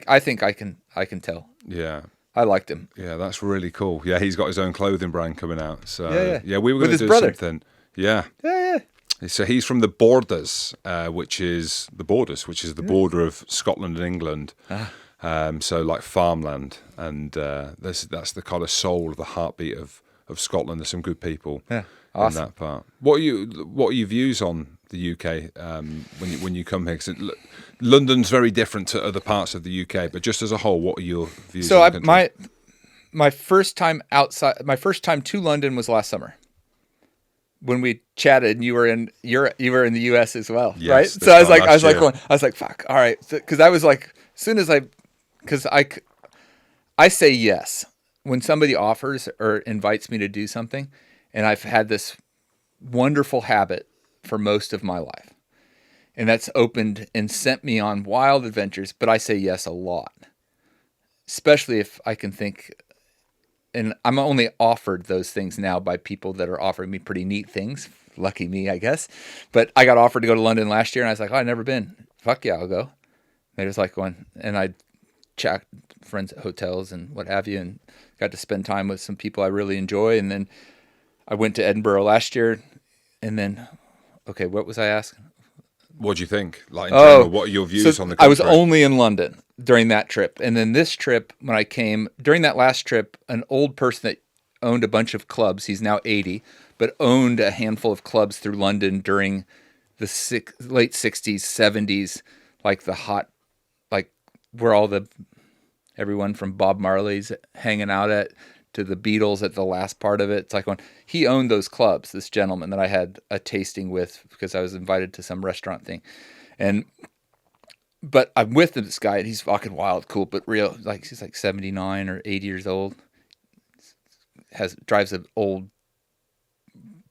I think I can tell. Yeah. I liked him. Yeah, that's really cool. Yeah, he's got his own clothing brand coming out. So Yeah. we were With going to his do brother. something. Yeah. Yeah. So he's from the Borders, which is the border of Scotland and England. So like farmland, and that's the kind of soul of the heartbeat of Scotland. There's some good people Awesome. in that part. What are your views on the UK when you come here? 'Cause London's very different to other parts of the UK, but just as a whole, what are your views? So on the country? my first time to London was last summer, when we chatted, and you were in the US as well, Yes, right? this So I was time last like, fuck, all right, because I was like, as soon as because I say yes when somebody offers or invites me to do something, and I've had this wonderful habit for most of my life, and that's opened and sent me on wild adventures. But I say yes a lot, especially if I can think. And I'm only offered those things now by people that are offering me pretty neat things. Lucky me, I guess. But I got offered to go to London last year, and I was like, oh, I've never been. Fuck yeah, I'll go. They was like going, and I chat friends at hotels and what have you, and got to spend time with some people I really enjoy. And then I went to Edinburgh last year, and then, okay, what was I asking? What do you think? Like in general, what are your views on the country? I was only in London during that trip. And then this trip, when I came, during that last trip, an old person that owned a bunch of clubs, he's now 80, but owned a handful of clubs through London during the late 60s, 70s, like the hot, like where everyone from Bob Marley's hanging out at, to the Beatles at the last part of it. It's like when he owned those clubs, this gentleman that I had a tasting with because I was invited to some restaurant thing. But I'm with this guy, and he's fucking wild, cool, but real. Like he's like 79 or 80 years old. Drives an old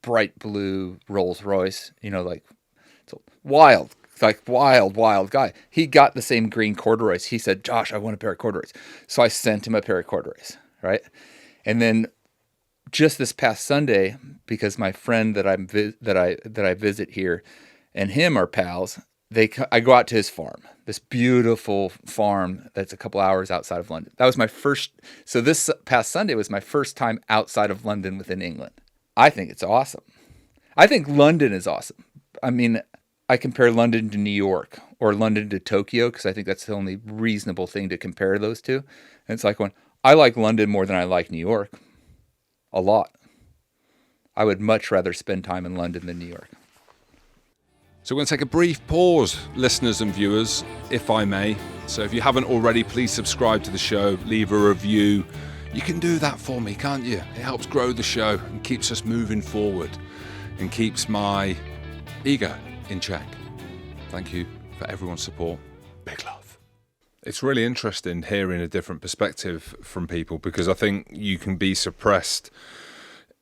bright blue Rolls Royce. Like it's wild. It's like wild guy. He got the same green corduroys. He said, "Josh, I want a pair of corduroys." So I sent him a pair of corduroys, right? And then just this past Sunday, because my friend that I visit here and him are pals, I go out to his farm, this beautiful farm that's a couple hours outside of London. That was my first. So this past Sunday was my first time outside of London within England. I think it's awesome. I think London is awesome. I mean, I compare London to New York or London to Tokyo because I think that's the only reasonable thing to compare those two. And it's like when I like London more than I like New York. A lot. I would much rather spend time in London than New York. So we're going to take a brief pause, listeners and viewers, if I may. So if you haven't already, please subscribe to the show, leave a review. You can do that for me, can't you? It helps grow the show and keeps us moving forward and keeps my ego in check. Thank you for everyone's support. Big love. It's really interesting hearing a different perspective from people, because I think you can be suppressed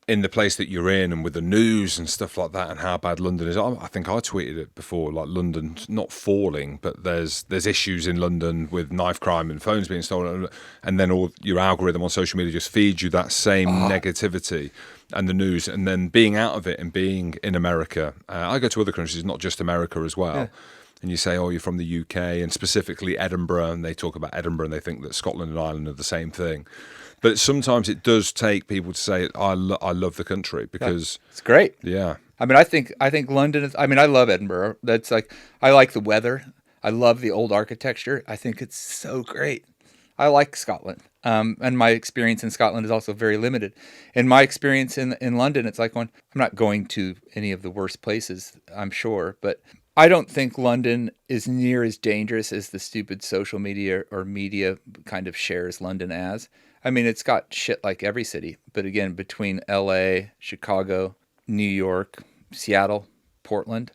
in the place that you're in and with the news and stuff like that and how bad London is. I think I tweeted it before, like London's not falling, but there's issues in London with knife crime and phones being stolen, and then all your algorithm on social media just feeds you that same negativity and the news, and then being out of it and being in America. I go to other countries, not just America as well. Yeah. And you say, oh, you're from the UK, and specifically Edinburgh, and they talk about Edinburgh and they think that Scotland and Ireland are the same thing. But sometimes it does take people to say, I love the country, because... It's great. Yeah. I mean, I think London is... I mean, I love Edinburgh. That's like... I like the weather. I love the old architecture. I think it's so great. I like Scotland. And my experience in Scotland is also very limited. And my experience in London, it's like I'm not going to any of the worst places, I'm sure, but I don't think London is near as dangerous as the stupid social media or media kind of shares London as. I mean, it's got shit like every city, but again, between LA, Chicago, New York, Seattle, Portland,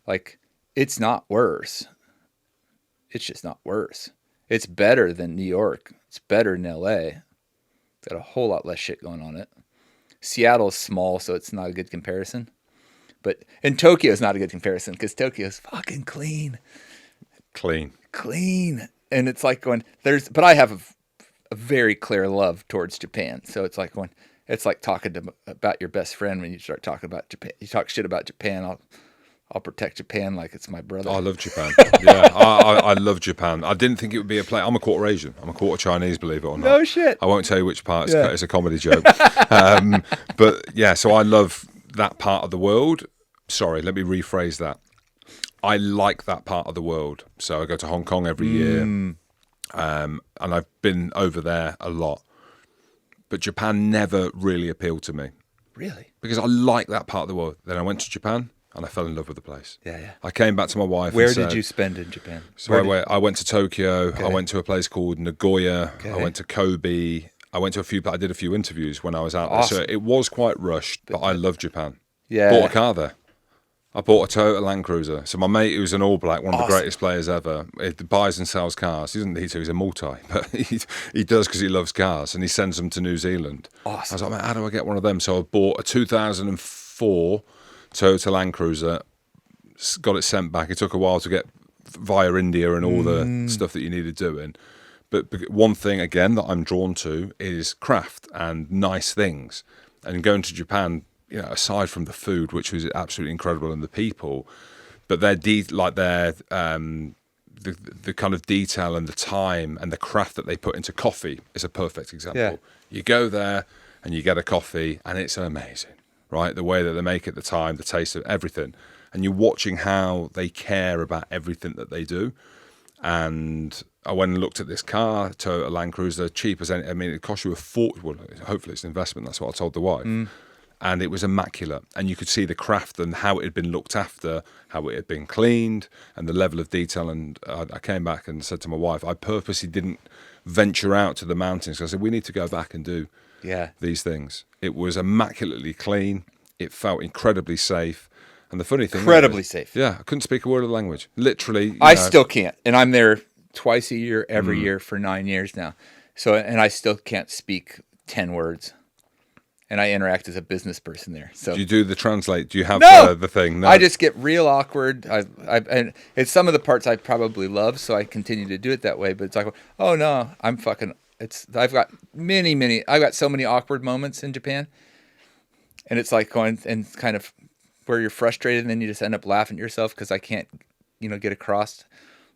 like, it's not worse. It's just not worse. It's better than New York. It's better than LA. It's got a whole lot less shit going on it. Seattle's small, so it's not a good comparison. And Tokyo's not a good comparison because Tokyo's fucking clean. Clean. And it's like but I have a very clear love towards Japan. So it's like it's like talking about your best friend when you start talking about Japan. You talk shit about Japan, I'll protect Japan like it's my brother. I love Japan. Yeah, I love Japan. I didn't think it would be a place. I'm a quarter Asian. I'm a quarter Chinese, believe it or not. No shit. I won't tell you which part. It's a comedy joke. But yeah, so I love that part of the world. Sorry, let me rephrase that. I like that part of the world. So I go to Hong Kong every year. And I've been over there a lot. But Japan never really appealed to me. Really? Because I like that part of the world. Then I went to Japan. And I fell in love with the place. Yeah. I came back to my wife. Where did you spend in Japan? So I went to Tokyo. Okay. I went to a place called Nagoya. Okay. I went to Kobe. I went to I did a few interviews when I was out there. So it was quite rushed, but I love Japan. Yeah. Bought a car there. I bought a Toyota Land Cruiser. So my mate, who's an All Black, one of the greatest players ever, he buys and sells cars. He doesn't need to, he's a multi, but he does because he loves cars, and he sends them to New Zealand. Awesome. I was like, man, how do I get one of them? So I bought a 2004 Toyota Land Cruiser, got it sent back. It took a while to get via India and all the stuff that you needed doing. But one thing, again, that I'm drawn to is craft and nice things. And going to Japan, aside from the food, which was absolutely incredible, and the people, but the kind of detail and the time and the craft that they put into coffee is a perfect example. Yeah. You go there and you get a coffee and it's amazing, right? The way that they make it, the time, the taste of everything. And you're watching how they care about everything that they do. And I went and looked at this car, Toyota Land Cruiser, cheap as any. I mean, it cost you a fortune. Well, hopefully it's an investment. That's what I told the wife. And it was immaculate. And you could see the craft and how it had been looked after, how it had been cleaned, and the level of detail. And I came back and said to my wife, I purposely didn't venture out to the mountains. I said, we need to go back and do these things. It was immaculately clean. It felt incredibly safe. And the funny thing incredibly safe. Yeah, I couldn't speak a word of the language. Literally. I still can't. And I'm there twice a year, every year for 9 years now. So, and I still can't speak 10 words. And I interact as a business person there. So do you do the translate? Do you have the thing? No. I just get real awkward. And it's some of the parts I probably love, so I continue to do it that way. But it's like, oh no, I've got I've got so many awkward moments in Japan. And it's like going and kind of where you're frustrated and then you just end up laughing at yourself because I can't, get across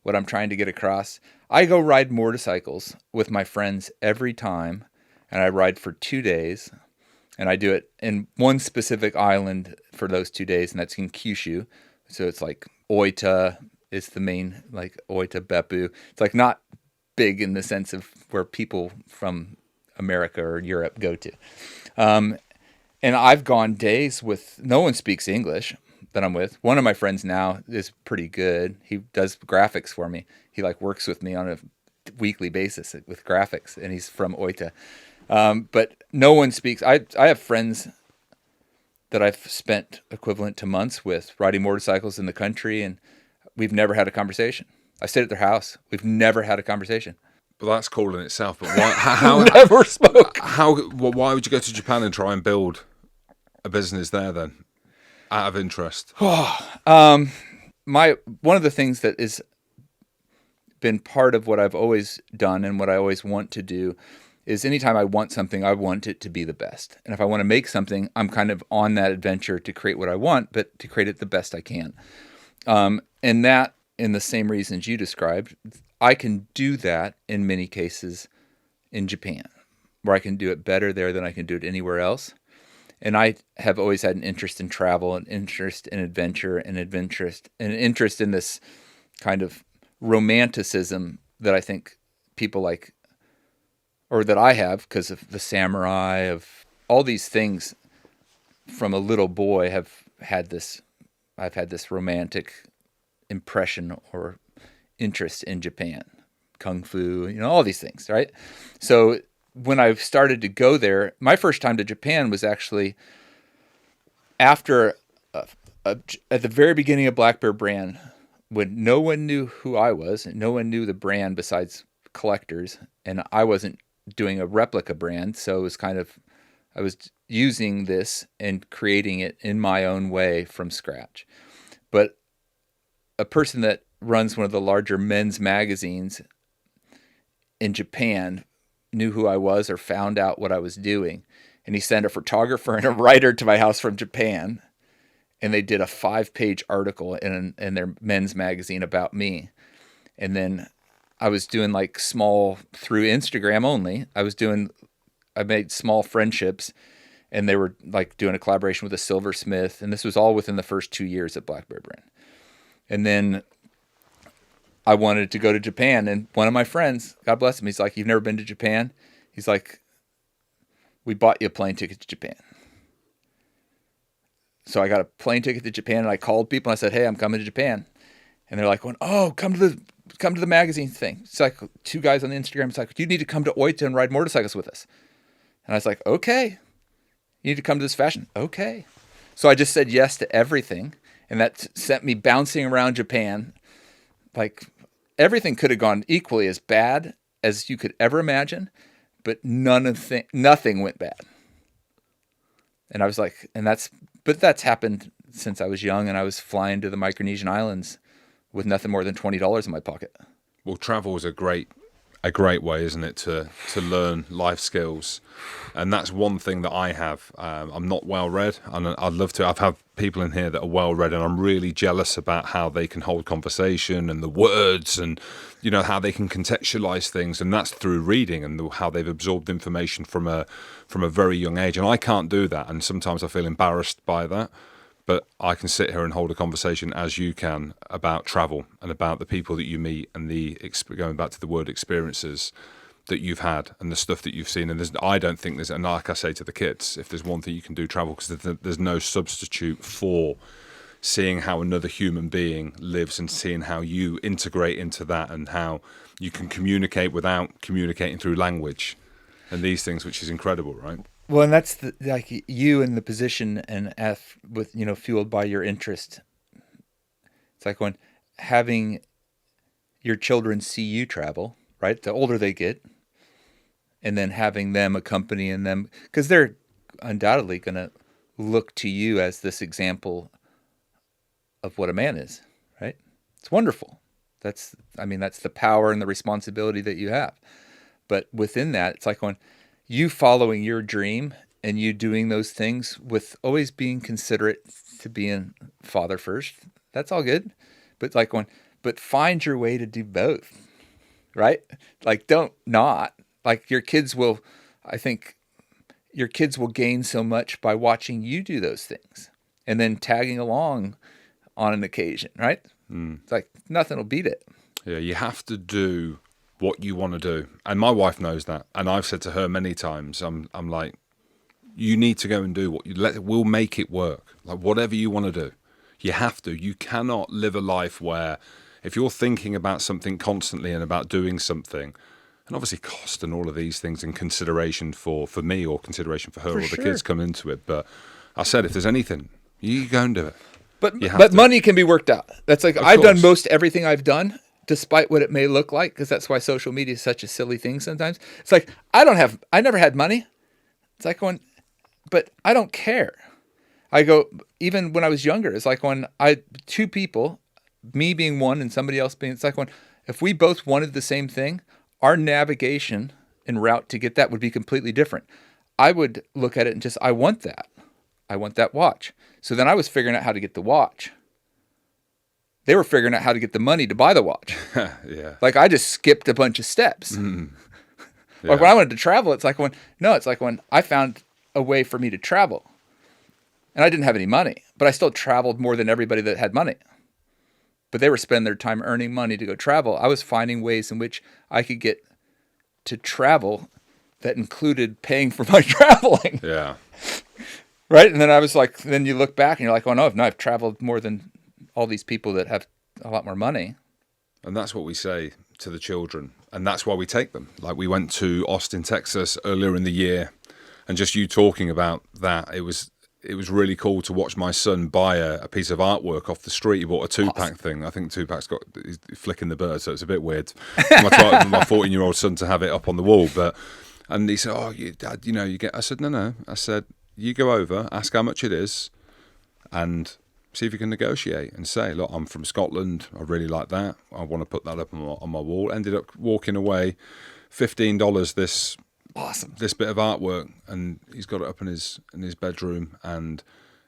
what I'm trying to get across. I go ride motorcycles with my friends every time, and I ride for 2 days, and I do it in one specific island for those 2 days, and that's in Kyushu. So it's like Oita is the main, like Oita, Beppu. It's like not big in the sense of where people from America or Europe go to. And I've gone days with no one speaks English that I'm with. One of my friends now is pretty good. He does graphics for me. He works with me on a weekly basis with graphics, and he's from Oita. But no one speaks. I have friends that I've spent equivalent to months with riding motorcycles in the country, and we've never had a conversation. I stayed at their house. We've never had a conversation. But that's cool in itself. But why? How never spoke. Why would you go to Japan and try and build a business there then, out of interest? One of the things that has been part of what I've always done and what I always want to do is anytime I want something, I want it to be the best. And if I want to make something, I'm kind of on that adventure to create what I want, but to create it the best I can. And that, in the same reasons you described, I can do that in many cases in Japan, where I can do it better there than I can do it anywhere else. And I have always had an interest in travel, an interest in adventure, an interest in this kind of romanticism that I think people like or that I have because of the samurai, of all these things from a little boy I've had this romantic impression or interest in Japan, kung fu, all these things, right? So when I started to go there, my first time to Japan was actually after at the very beginning of Black Bear brand, when no one knew who I was, and no one knew the brand besides collectors, and I wasn't doing a replica brand, so it was I was using this and creating it in my own way from scratch. But a person that runs one of the larger men's magazines in Japan knew who I was or found out what I was doing, and he sent a photographer and a writer to my house from Japan, and they did a 5-page article in their men's magazine about me. And then I was doing like small, through Instagram only, I made small friendships, and they were like doing a collaboration with a silversmith, and this was all within the first 2 years at Black Bear brand. And then I wanted to go to Japan, and one of my friends, God bless him, he's like, "You've never been to Japan?" He's like, "We bought you a plane ticket to Japan." So I got a plane ticket to Japan, and I called people, and I said, "Hey, I'm coming to Japan." And they're like, "Oh, come to the magazine thing." It's like 2 guys on the Instagram. It's like, "You need to come to Oita and ride motorcycles with us." And I was like, "Okay." "You need to come to this fashion." "Okay." So I just said yes to everything, and that sent me bouncing around Japan. Like, everything could have gone equally as bad as you could ever imagine, but nothing went bad. And I was like, but that's happened since I was young, and I was flying to the Micronesian islands with nothing more than $20 in my pocket. Well, travel is a great way, isn't it, to learn life skills, and that's one thing that I have. I'm not well read, and I'd love to. I've had people in here that are well read, and I'm really jealous about how they can hold conversation and the words, and how they can contextualize things, and that's through reading and how they've absorbed information from a very young age. And I can't do that, and sometimes I feel embarrassed by that. But I can sit here and hold a conversation as you can about travel and about the people that you meet and going back to the word experiences that you've had and the stuff that you've seen. And I don't think and like I say to the kids, if there's one thing you can do, travel, because there's no substitute for seeing how another human being lives and seeing how you integrate into that and how you can communicate without communicating through language and these things, which is incredible, right? Well, and that's like you in the position and with, fueled by your interest. It's like having your children see you travel, right? The older they get, and then having them accompanying them, because they're undoubtedly going to look to you as this example of what a man is, right? It's wonderful. That's the power and the responsibility that you have. But within that, it's like you following your dream and you doing those things with always being considerate to being father first. That's all good. But but find your way to do both, right? Like, don't not. Like, I think your kids will gain so much by watching you do those things and then tagging along on an occasion, right? It's like nothing will beat it. Yeah, you have to do what you want to do, and my wife knows that, and I've said to her many times, I'm like, you need to go and do we'll make it work. Like, whatever you want to do, you have to. You cannot live a life where if you're thinking about something constantly and about doing something, and obviously cost and all of these things in consideration for me or consideration for her or the kids come into it. But I said, if there's anything, you go and do it. But money can be worked out. That's like, I've done most everything I've done, despite what it may look like, because that's why social media is such a silly thing sometimes. It's like, I never had money. It's like but I don't care. I go, even when I was younger, it's like two people, me being one and somebody else being, it's like if we both wanted the same thing, our navigation and route to get that would be completely different. I would look at it and just, I want that. I want that watch. So then I was figuring out how to get the watch. They were figuring out how to get the money to buy the watch. Yeah. Like, I just skipped a bunch of steps. Yeah. Like, when I wanted to travel, it's like when I found a way for me to travel. And I didn't have any money, but I still traveled more than everybody that had money. But they were spending their time earning money to go travel. I was finding ways in which I could get to travel that included paying for my traveling. Yeah. Right. And then I was like, then you look back and you're like, oh no, I've traveled more than all these people that have a lot more money. And that's what we say to the children. And that's why we take them. Like, we went to Austin, Texas earlier in the year, and just you talking about that, it was really cool to watch my son buy a piece of artwork off the street. He bought a 2-pack thing. I think 2-pack's he's flicking the bird, so it's a bit weird for my 14-year-old son to have it up on the wall. And he said, oh, Dad, you get... I said, no. I said, you go over, ask how much it is, and see if you can negotiate and say, look, I'm from Scotland. I really like that. I want to put that up on my wall. Ended up walking away, $15 this bit of artwork, and he's got it up in his bedroom. And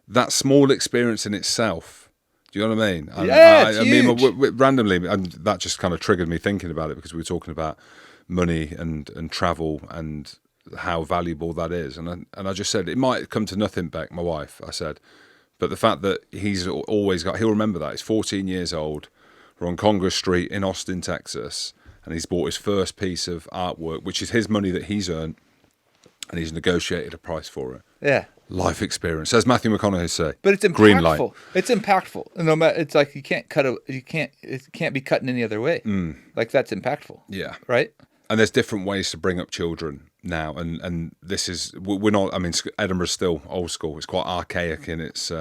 that small experience in itself, do you know what I mean? It's huge. I mean, randomly, and that just kind of triggered me thinking about it, because we were talking about money and travel and how valuable that is. And I just said, it might come to nothing, Beck, my wife. I said, but the fact that he'll remember that. He's 14 years old. We're on Congress Street in Austin, Texas, and he's bought his first piece of artwork, which is his money that he's earned, and he's negotiated a price for it. Yeah. Life experience, as Matthew McConaughey say. But it's impactful. Green light. It's impactful. No matter, it's like it can't be cut in any other way. Like, that's impactful. Yeah. Right? And there's different ways to bring up children now, and this is, we're not, I mean, Edinburgh's still old school. It's quite archaic in its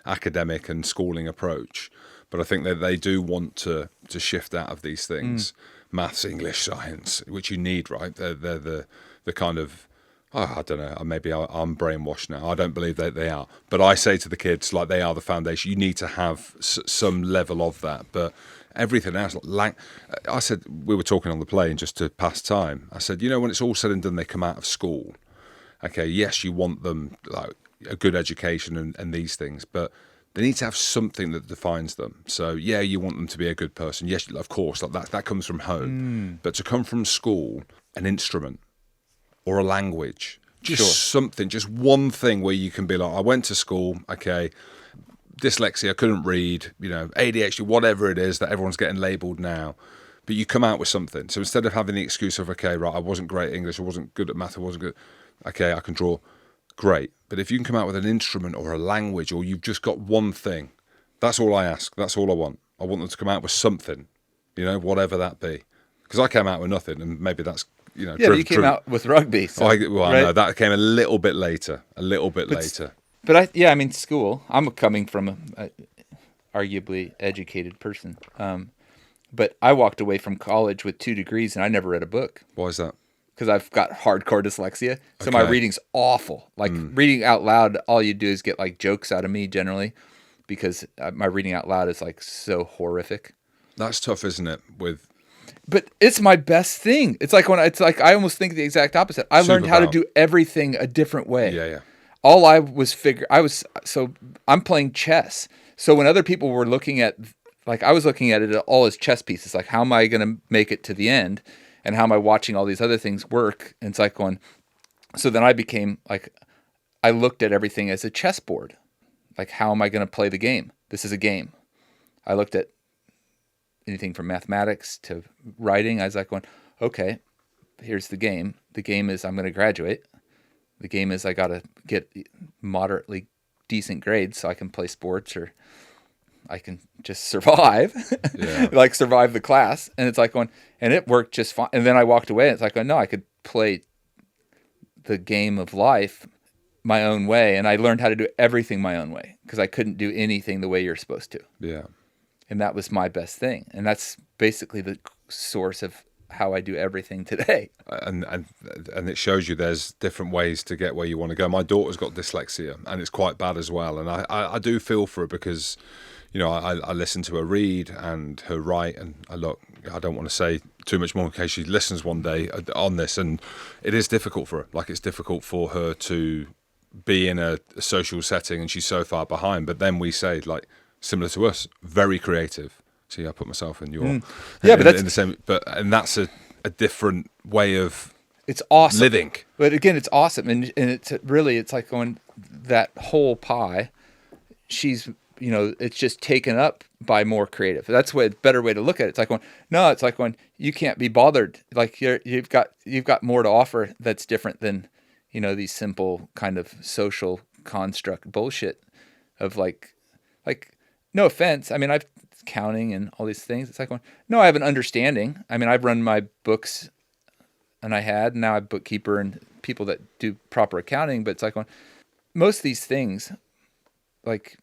academic and schooling approach, but I think that they do want to shift out of these things. Maths, English, science, which you need, right? They're the kind of, I don't know, maybe I'm brainwashed now. I don't believe that they are, but I say to the kids, like, they are the foundation. You need to have some level of that, but everything else, I said, we were talking on the plane just to pass time. I said, when it's all said and done, they come out of school. Okay, yes, you want them like a good education and these things, but they need to have something that defines them. So yeah, you want them to be a good person. Yes, of course, like that comes from home. But to come from school, an instrument or a language, just something, just one thing where you can be like, I went to school, okay, dyslexia, couldn't read, ADHD, whatever it is that everyone's getting labelled now, but you come out with something. So instead of having the excuse of, okay, right, I wasn't great at English, I wasn't good at math, I wasn't good, okay, I can draw, great. But if you can come out with an instrument or a language, or you've just got one thing, that's all I ask, that's all I want. I want them to come out with something, whatever that be. Because I came out with nothing, and maybe that's, Yeah, but you came out with rugby. So, right? I know, that came a little bit later. But school, I'm coming from a arguably educated person. But I walked away from college with 2 degrees and I never read a book. Why is that? Because I've got hardcore dyslexia. So my reading's awful. Like, reading out loud, all you do is get like jokes out of me generally, because my reading out loud is like so horrific. That's tough, isn't it? But it's my best thing. It's like I almost think the exact opposite. I learned how to do everything a different way. Yeah. All I was I'm playing chess. So when other people were looking at, like, I was looking at it all as chess pieces. Like, how am I going to make it to the end? And how am I watching all these other things work? And it's like going, so then I became like, I looked at everything as a chessboard. Like, how am I going to play the game? This is a game. I looked at anything from mathematics to writing. I was like going, okay, here's the game. The game is I'm going to graduate. The game is I got to get moderately decent grades so I can play sports, or I can just survive, like survive the class. And it's like going, and it worked just fine. And then I walked away and it's like, no, I could play the game of life my own way. And I learned how to do everything my own way, because I couldn't do anything the way you're supposed to. Yeah. And that was my best thing. And that's basically the source of how I do everything today. And it shows you there's different ways to get where you want to go. My daughter's got dyslexia, and it's quite bad as well. And I do feel for her, because, I listen to her read and her write, and I don't want to say too much more in case she listens one day on this. And it is difficult for her. Like, it's difficult for her to be in a social setting, and she's so far behind. But then we say, like, similar to us, very creative. See, I put myself in your in the same, and that's a different way of living. But again, it's awesome, and it's really, it's like going, that whole pie. She's it's just taken up by more creative. That's a better way to look at it. It's like going, no, it's like when you can't be bothered. Like you've got more to offer that's different than, these simple kind of social construct bullshit of like, no offense. I mean, I've counting and all these things. It's like going, no, I have an understanding. I mean, I've run my books and now I'm bookkeeper and people that do proper accounting, but it's like going, most of these things, like,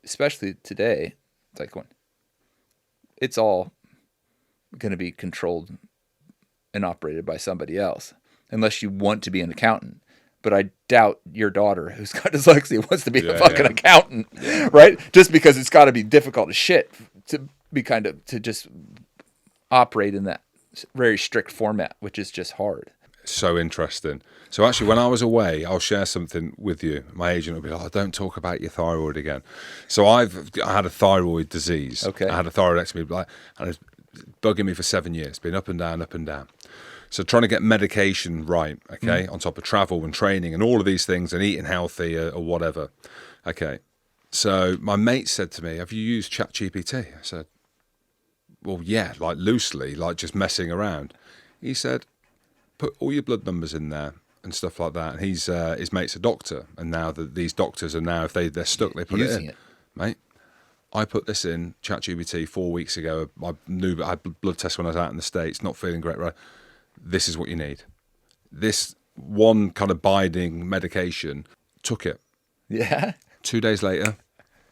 especially today, it's like going, it's all going to be controlled and operated by somebody else, unless you want to be an accountant. But I doubt your daughter, who's got dyslexia, wants to be a fucking accountant, right? Just because it's got to be difficult as shit to be to just operate in that very strict format, which is just hard. So interesting. So actually, when I was away, I'll share something with you. My agent will be like, don't talk about your thyroid again. So I had a thyroid disease. Okay. I had a thyroidectomy, and it's bugging me for 7 years. Been up and down, up and down. So trying to get medication right, okay, on top of travel and training and all of these things and eating healthy or whatever. Okay. So my mate said to me, have you used ChatGPT? I said, well, yeah, like loosely, like just messing around. He said, put all your blood numbers in there and stuff like that. And his mate's a doctor. And now these doctors are now, if they're stuck, they put using it in. Mate, I put this in ChatGPT 4 weeks ago. I knew I had blood tests when I was out in the States, not feeling great, right? This is what you need. This one kind of binding medication, took it. Yeah. 2 days later,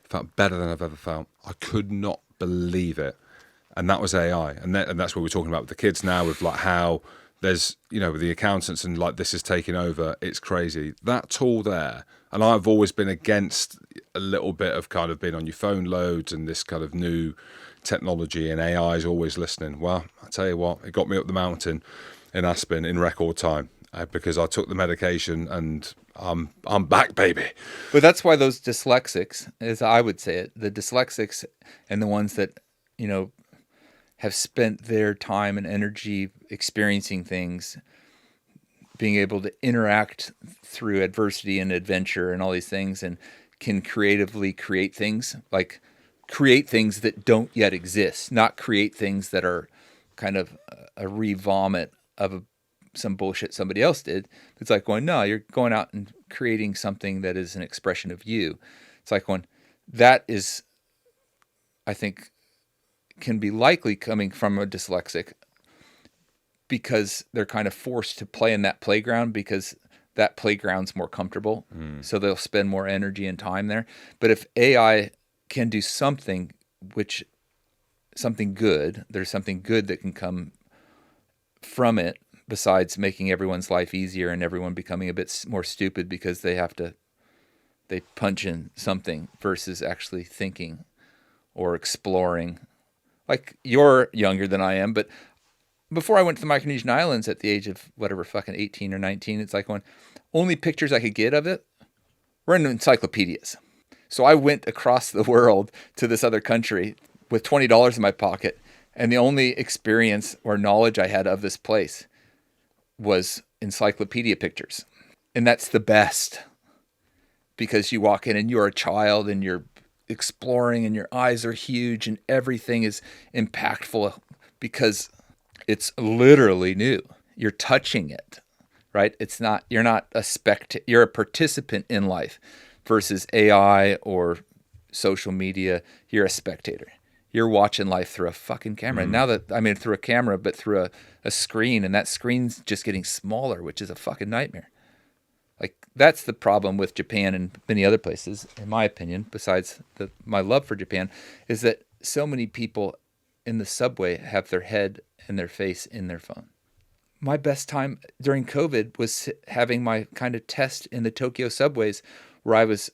felt better than I've ever felt. I could not believe it. And that was AI. And that's what we're talking about with the kids now, with like how there's, with the accountants and like this is taking over. It's crazy. That tool there, and I've always been against a little bit of kind of being on your phone loads and this kind of new technology, and AI is always listening. Well, I tell you what, it got me up the mountain in Aspen in record time because I took the medication and I'm back, baby. But that's why those dyslexics, as I would say it, the dyslexics and the ones that, have spent their time and energy experiencing things, being able to interact through adversity and adventure and all these things, and can creatively create things, like create things that don't yet exist, not create things that are kind of a re-vomit of some bullshit somebody else did. It's like going, no, you're going out and creating something that is an expression of you. It's like going, that is, I think, can be likely coming from a dyslexic because they're kind of forced to play in that playground because that playground's more comfortable. So they'll spend more energy and time there. But if AI can do something good, there's something good that can come from it, besides making everyone's life easier and everyone becoming a bit more stupid because they punch in something versus actually thinking or exploring. Like, you're younger than I am, but before I went to the Micronesian Islands at the age of whatever, fucking 18 or 19, it's like only pictures I could get of it were in encyclopedias. So I went across the world to this other country with $20 in my pocket, and the only experience or knowledge I had of this place was encyclopedia pictures. And that's the best, because you walk in and you're a child and you're exploring and your eyes are huge and everything is impactful because it's literally new. You're touching it, right? You're not a you're a participant in life, versus AI or social media. You're a spectator. You're watching life through a fucking camera. Mm-hmm. Through a camera, but through a screen, and that screen's just getting smaller, which is a fucking nightmare. Like, that's the problem with Japan and many other places, in my opinion, besides my love for Japan, is that so many people in the subway have their head and their face in their phone. My best time during COVID was having my kind of test in the Tokyo subways, where I was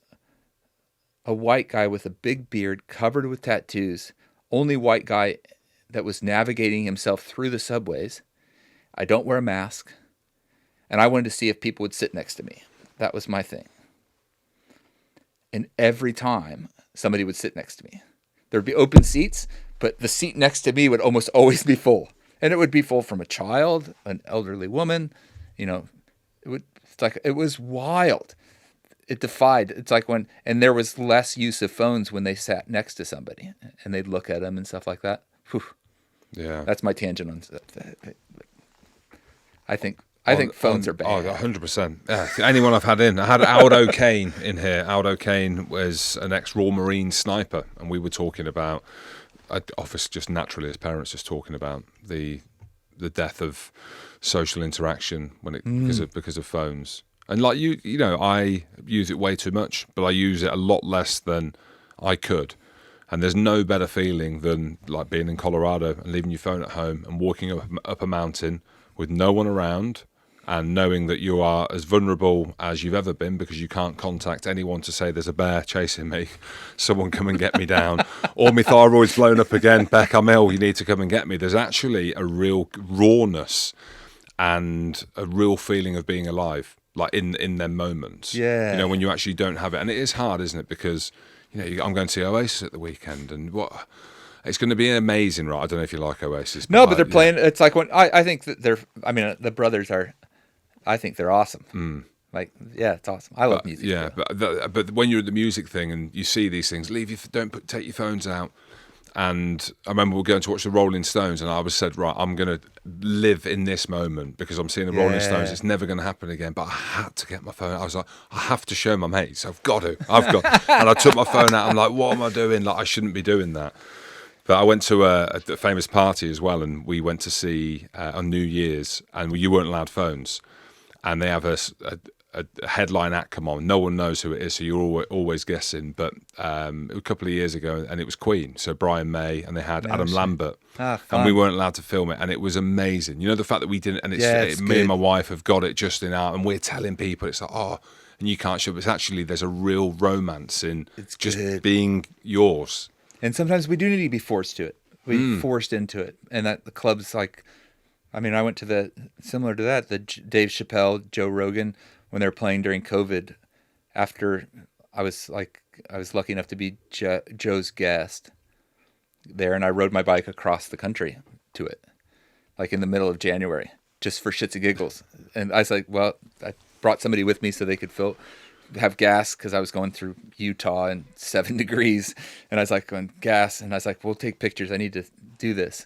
a white guy with a big beard covered with tattoos, only white guy that was navigating himself through the subways. I don't wear a mask. And I wanted to see if people would sit next to me. That was my thing. And every time somebody would sit next to me, there'd be open seats, but the seat next to me would almost always be full. And it would be full from a child, an elderly woman, it was wild. it defied. It's like and there was less use of phones when they sat next to somebody and they'd look at them and stuff like that. Whew. Yeah. That's my tangent on stuff. I think phones are bad. Oh, 100%. Yeah. Anyone I've had in. I had Aldo Kane in here. Aldo Kane was an ex-Royal Marine sniper, and we were talking about, obviously just naturally as parents, just talking about the death of social interaction because of phones. And like you know, I use it way too much, but I use it a lot less than I could. And there's no better feeling than like being in Colorado and leaving your phone at home and walking up a mountain with no one around and knowing that you are as vulnerable as you've ever been because you can't contact anyone to say there's a bear chasing me, someone come and get me down, or my thyroid's blown up again, Beck, I'm ill, you need to come and get me. There's actually a real rawness and a real feeling of being alive, like in their moments. Yeah. You know, when you actually don't have it. And it is hard, isn't it? Because I'm going to see Oasis at the weekend, and it's going to be amazing, right? I don't know if you like Oasis. But they're playing. It's like I think that the brothers are. I think they're awesome. Like, yeah, it's awesome. I love music. Yeah, but when you're at the music thing and you see these things, take your phones out. And I remember we were going to watch the Rolling Stones, and I was said, right, I'm going to live in this moment because I'm seeing the Rolling Stones. It's never going to happen again. But I had to get my phone. I was like, I have to show my mates. I've got. And I took my phone out. I'm like, what am I doing? Like, I shouldn't be doing that. But I went to a famous party as well, and we went to see on New Year's, and you weren't allowed phones. And they have a headline act come on. No one knows who it is, so you're always guessing. But a couple of years ago, and it was Queen, so Brian May, and they had Adam Lambert, and we weren't allowed to film it, and it was amazing. You know, the fact that we didn't, and me and my wife have got it just in our, and we're telling people, it's like, and you can't show, but it's actually, there's a real romance in just being yours. And sometimes we do need to be forced to it. Forced into it, and that the club's like, I mean, I went to similar to that, the Dave Chappelle, Joe Rogan, when they were playing during COVID, after I was lucky enough to be Joe's guest there, and I rode my bike across the country to it, like in the middle of January, just for shits and giggles. And I was like, well, I brought somebody with me so they could have gas, because I was going through Utah and 7 degrees, and I was like, going gas, and I was like, we'll take pictures. I need to do this.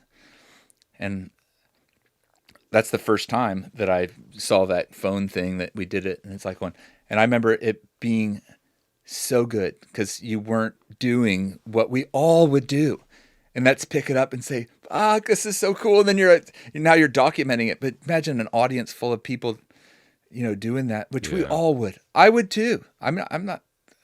And that's the first time that I saw that phone thing that we did it. And it's like and I remember it being so good because you weren't doing what we all would do. And that's pick it up and say, this is so cool. And then now you're documenting it. But imagine an audience full of people, doing that, which we all would. I would too. I'm not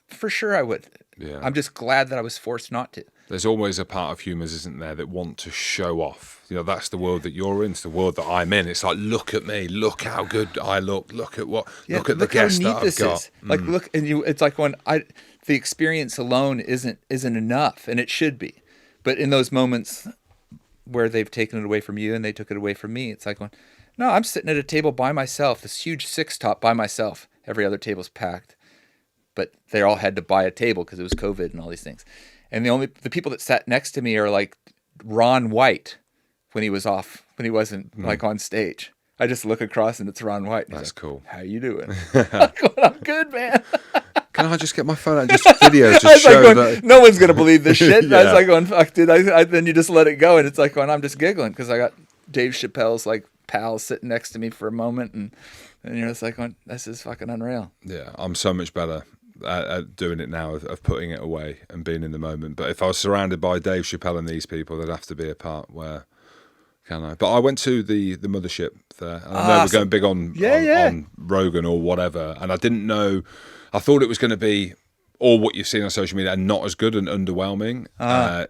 for sure I would. Yeah. I'm just glad that I was forced not to. There's always a part of humans, isn't there, that want to show off. That's the world that you're in. It's the world that I'm in. It's like, look at me. Look how good I look. Look at the guest that I've got. Like, look, and it's like the experience alone isn't enough, and it should be. But in those moments where they've taken it away from you and they took it away from me, it's like no, I'm sitting at a table by myself, this huge 6-top by myself. Every other table's packed. But they all had to buy a table because it was COVID and all these things. And the people that sat next to me are like Ron White when he wasn't like on stage. I just look across and it's Ron White. That's like, cool. How you doing? I'm good, man. Can I just get my phone out and just video to show that? No one's going to believe this shit. Yeah. I was like going, fuck, dude. Then you just let it go. And it's like I'm just giggling because I got Dave Chappelle's like pal sitting next to me for a moment. And you're just like, this is fucking unreal. Yeah, I'm so much better at doing it now, of putting it away and being in the moment. But if I was surrounded by Dave Chappelle and these people, there'd have to be a part where can I? But I went to the mothership there. And I know we're going big on Rogan or whatever, and I didn't know. I thought it was going to be all what you've seen on social media and not as good and underwhelming.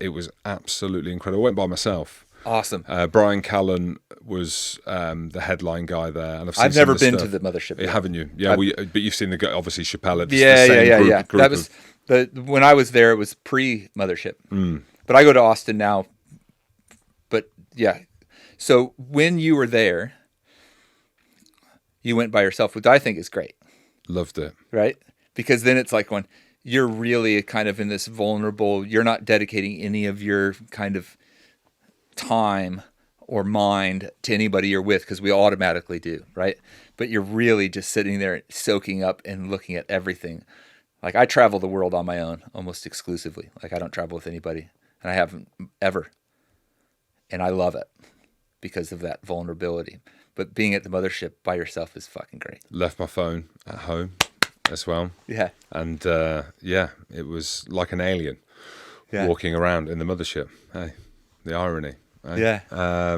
It was absolutely incredible. I went by myself. Awesome. Brian Callen was the headline guy there, and I've never been to the mothership. Haven't you? Yeah, but you've seen obviously Chappelle. It's the same group that was when I was there. It was pre-mothership, but I go to Austin now. But yeah, so when you were there, you went by yourself, which I think is great. Loved it, right? Because then it's like you're really kind of in this vulnerable. You're not dedicating any of your kind of time or mind to anybody you're with, because we automatically do, right? But you're really just sitting there soaking up and looking at everything. Like, I travel the world on my own almost exclusively. Like, I don't travel with anybody, and I haven't ever. And I love it because of that vulnerability. But being at the mothership by yourself is fucking great. Left my phone at home as well. Yeah. And it was like an alien walking around in the mothership. Hey, the irony. Hey? Yeah.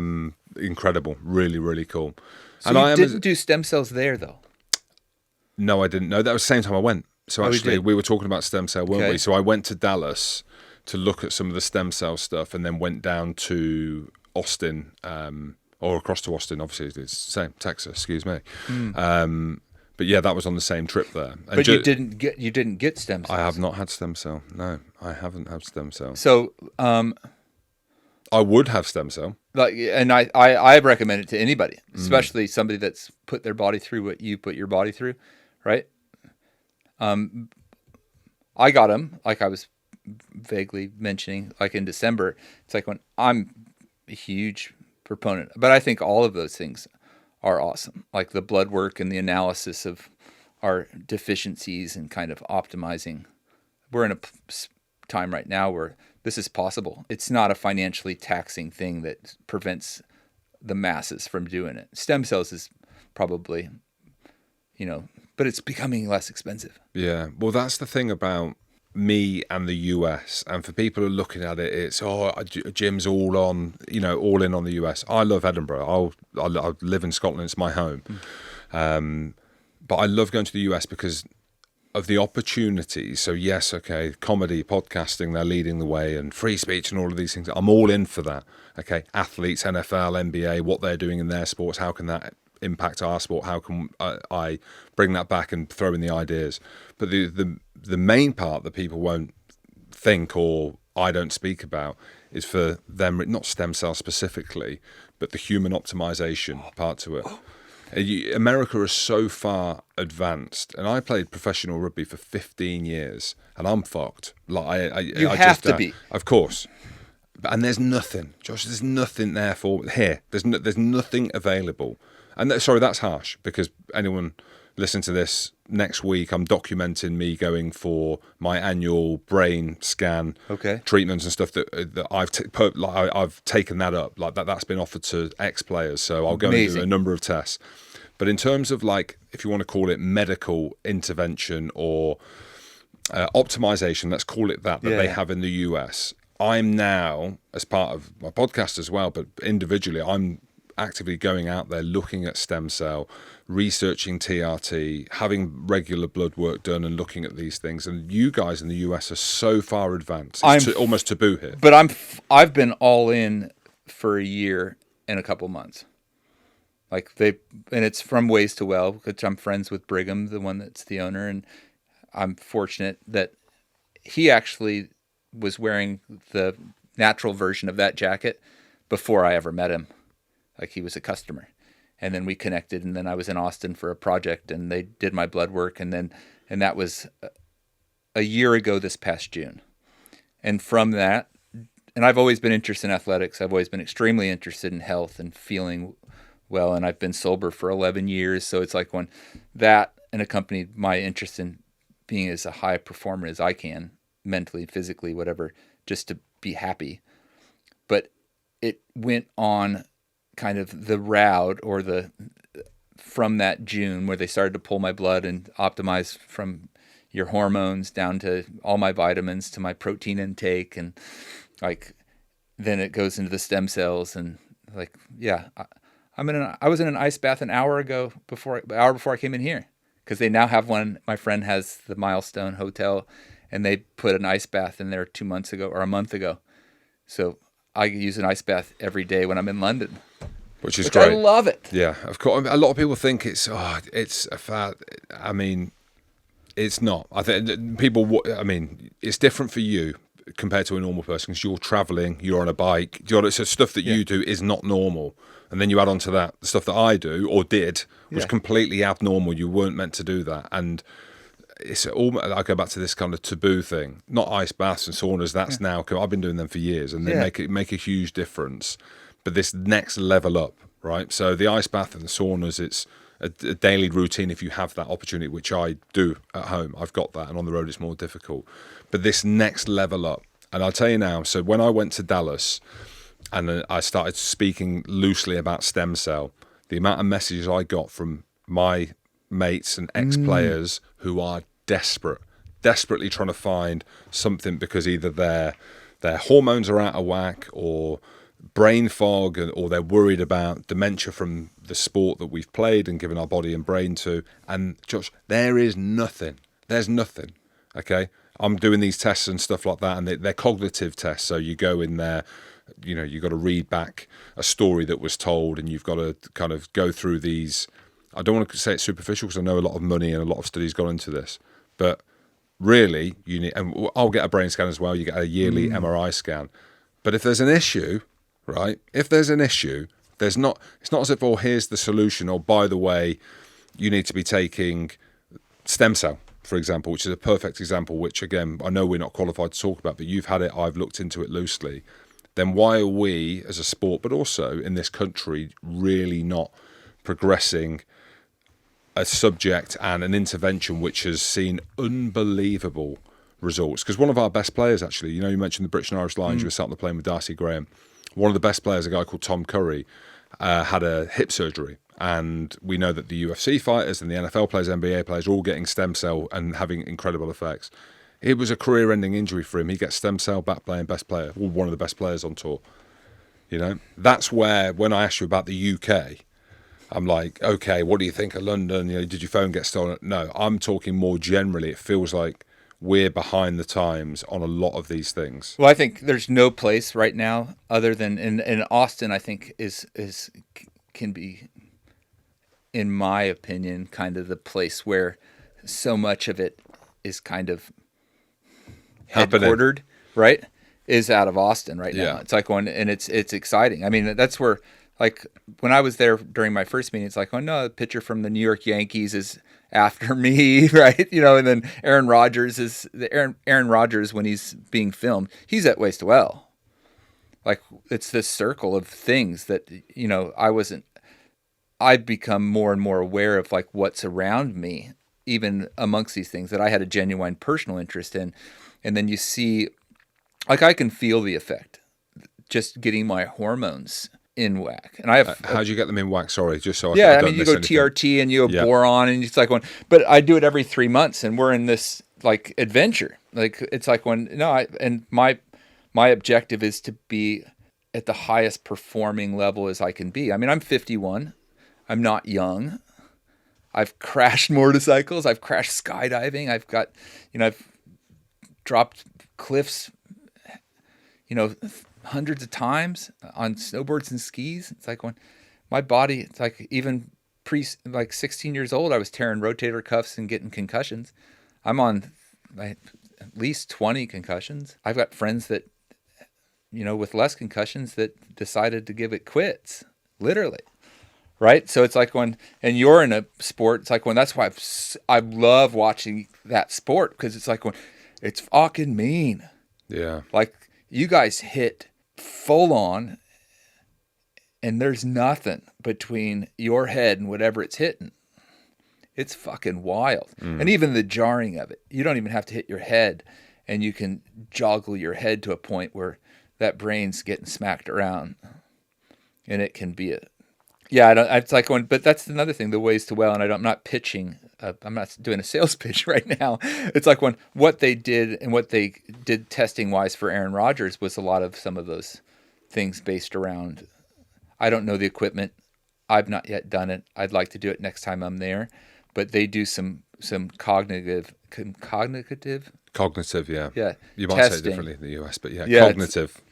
Incredible. Really, really cool. So and you didn't do stem cells there, though? No, I didn't. No, that was the same time I went. So actually, we were talking about stem cell, weren't we? So I went to Dallas to look at some of the stem cell stuff, and then went down to Austin, or across to Austin. Obviously, it's the same, Texas. Excuse me. But yeah, that was on the same trip there. And but you didn't get stem cells. I have not had stem cell. No, I haven't had stem cell. So I would have stem cell. Like, and I recommend it to anybody, especially somebody that's put their body through what you put your body through, right? I got them, like I was vaguely mentioning, like in December. It's like when I'm a huge proponent, but I think all of those things are awesome. Like the blood work and the analysis of our deficiencies and kind of optimizing. We're in a time right now where this is possible. It's not a financially taxing thing that prevents the masses from doing it. Stem cells is probably, but it's becoming less expensive. Yeah. Well, that's the thing about me and the US. And for people who are looking at it, it's, Jim's all on, all in on the US. I love Edinburgh. I live in Scotland. It's my home. But I love going to the US because of the opportunities. So yes, okay, comedy, podcasting, they're leading the way, and free speech and all of these things. I'm all in for that. Okay, athletes, NFL, NBA, what they're doing in their sports, how can that impact our sport? How can I bring that back and throw in the ideas? But the main part that people won't think, or I don't speak about, is for them, not stem cells specifically, but the human optimization part to it. America is so far advanced, and I played professional rugby for 15 years, and I'm fucked. Like you have to be, of course. And there's nothing, Josh. There's nothing there for here. There's nothing available. And sorry, that's harsh, because anyone listening to this next week, I'm documenting me going for my annual brain scan treatments and stuff that I've taken that up. Like that's been offered to ex-players, so I'll go and do a number of tests. But in terms of, like, if you want to call it medical intervention or optimization, let's call it that they have in the US, I'm now, as part of my podcast as well, but individually, I'm actively going out there looking at stem cell, researching TRT, having regular blood work done and looking at these things. And you guys in the US are so far advanced. It's almost taboo here. But I've been all in for a year and a couple months. And it's from Ways to Well, which I'm friends with Brigham, the one that's the owner, and I'm fortunate that he actually was wearing the natural version of that jacket before I ever met him. Like, he was a customer, and then we connected, and then I was in Austin for a project, and they did my blood work, and that was a year ago this past June. And from that, and I've always been interested in athletics. I've always been extremely interested in health and feeling well, and I've been sober for 11 years. So it's like when that, and accompanied my interest in being as a high performer as I can, mentally, physically, whatever, just to be happy. But it went on kind of the route, or from that June where they started to pull my blood and optimize from your hormones down to all my vitamins to my protein intake, and like then it goes into the stem cells, and like I was in an ice bath an hour before I came in here, because they now have one. My friend has the Milestone Hotel, and they put an ice bath in there 2 months ago or a month ago. So I use an ice bath every day when I'm in London, which is great. I love it. Yeah, of course. A lot of people think it's a fad. I mean, it's not. I think people. I mean, it's different for you compared to a normal person, because you're traveling, you're on a bike. So stuff that you do is not normal, and then you add on to that the stuff that I do or did was completely abnormal. You weren't meant to do that, and it's all. I go back to this kind of taboo thing. Not ice baths and saunas. That's now. I've been doing them for years, and they make a huge difference. but this next level up, right? So the ice bath and the saunas, it's a daily routine if you have that opportunity, which I do at home. I've got that, and on the road it's more difficult. But this next level up, and I'll tell you now, so when I went to Dallas and I started speaking loosely about stem cell, the amount of messages I got from my mates and ex-players who are desperately trying to find something because either their hormones are out of whack or brain fog, or they're worried about dementia from the sport that we've played and given our body and brain to. And Josh, there's nothing, okay? I'm doing these tests and stuff like that, and they're cognitive tests. So you go in there, you've got to read back a story that was told, and you've got to kind of go through these. I don't want to say it's superficial because I know a lot of money and a lot of studies gone into this, but really you need, and I'll get a brain scan as well. You get a yearly MRI scan. But if there's an issue, right? If there's an issue, it's not as if, oh, here's the solution, or by the way, you need to be taking stem cell, for example, which is a perfect example, which again, I know we're not qualified to talk about, but you've had it, I've looked into it loosely. Then why are we as a sport, but also in this country, really not progressing a subject and an intervention which has seen unbelievable results? Because one of our best players, actually, you mentioned the British and Irish Lions, you were sat on the plane with Darcy Graham. One of the best players, a guy called Tom Curry, had a hip surgery. And we know that the UFC fighters and the NFL players, NBA players, are all getting stem cell and having incredible effects. It was a career-ending injury for him. He gets stem cell, back playing, best player, one of the best players on tour. That's where, when I asked you about the UK, I'm like, okay, what do you think of London? Did your phone get stolen? No, I'm talking more generally. It feels like we're behind the times on a lot of these things. Well, I think there's no place right now other than in Austin. I think can be, in my opinion, kind of the place where so much of it is kind of headquartered, right? Is out of Austin right now. Yeah. It's like and it's exciting. I mean, that's where, like, when I was there during my first meeting, it's like, oh no, a pitcher from the New York Yankees is after me, right? And then Aaron Rodgers when he's being filmed, he's at Waste Well. Like, it's this circle of things that, I've become more and more aware of, like, what's around me, even amongst these things that I had a genuine personal interest in. And then you see, like, I can feel the effect just getting my hormones in whack. And I have how'd you get them in whack? Sorry, just so I don't you go anything. TRT and you go boron, and it's like but I do it every 3 months, and we're in this, like, adventure. Like, it's like my objective is to be at the highest performing level as I can be. I mean, I'm 51. I'm not young. I've crashed motorcycles. I've crashed skydiving. I've got, I've dropped cliffs, hundreds of times on snowboards and skis. It's like when my body, it's like even 16 years old, I was tearing rotator cuffs and getting concussions. I'm on at least 20 concussions. I've got friends that, with less concussions that decided to give it quits, literally. Right? So it's like and you're in a sport, it's like that's why I love watching that sport, because it's like it's fucking mean. Yeah. Like, you guys hit full on, and there's nothing between your head and whatever it's hitting. It's fucking wild. And even the jarring of it, you don't even have to hit your head, and you can joggle your head to a point where that brain's getting smacked around, and it can be it's like but that's another thing, the ways to well, and I'm not pitching, I'm not doing a sales pitch right now. It's like what they did and what they did testing wise for Aaron Rodgers was a lot of some of those things based around, I don't know the equipment. I've not yet done it. I'd like to do it next time I'm there, but they do some cognitive. Yeah. Yeah. You might testing. say it differently in the US, but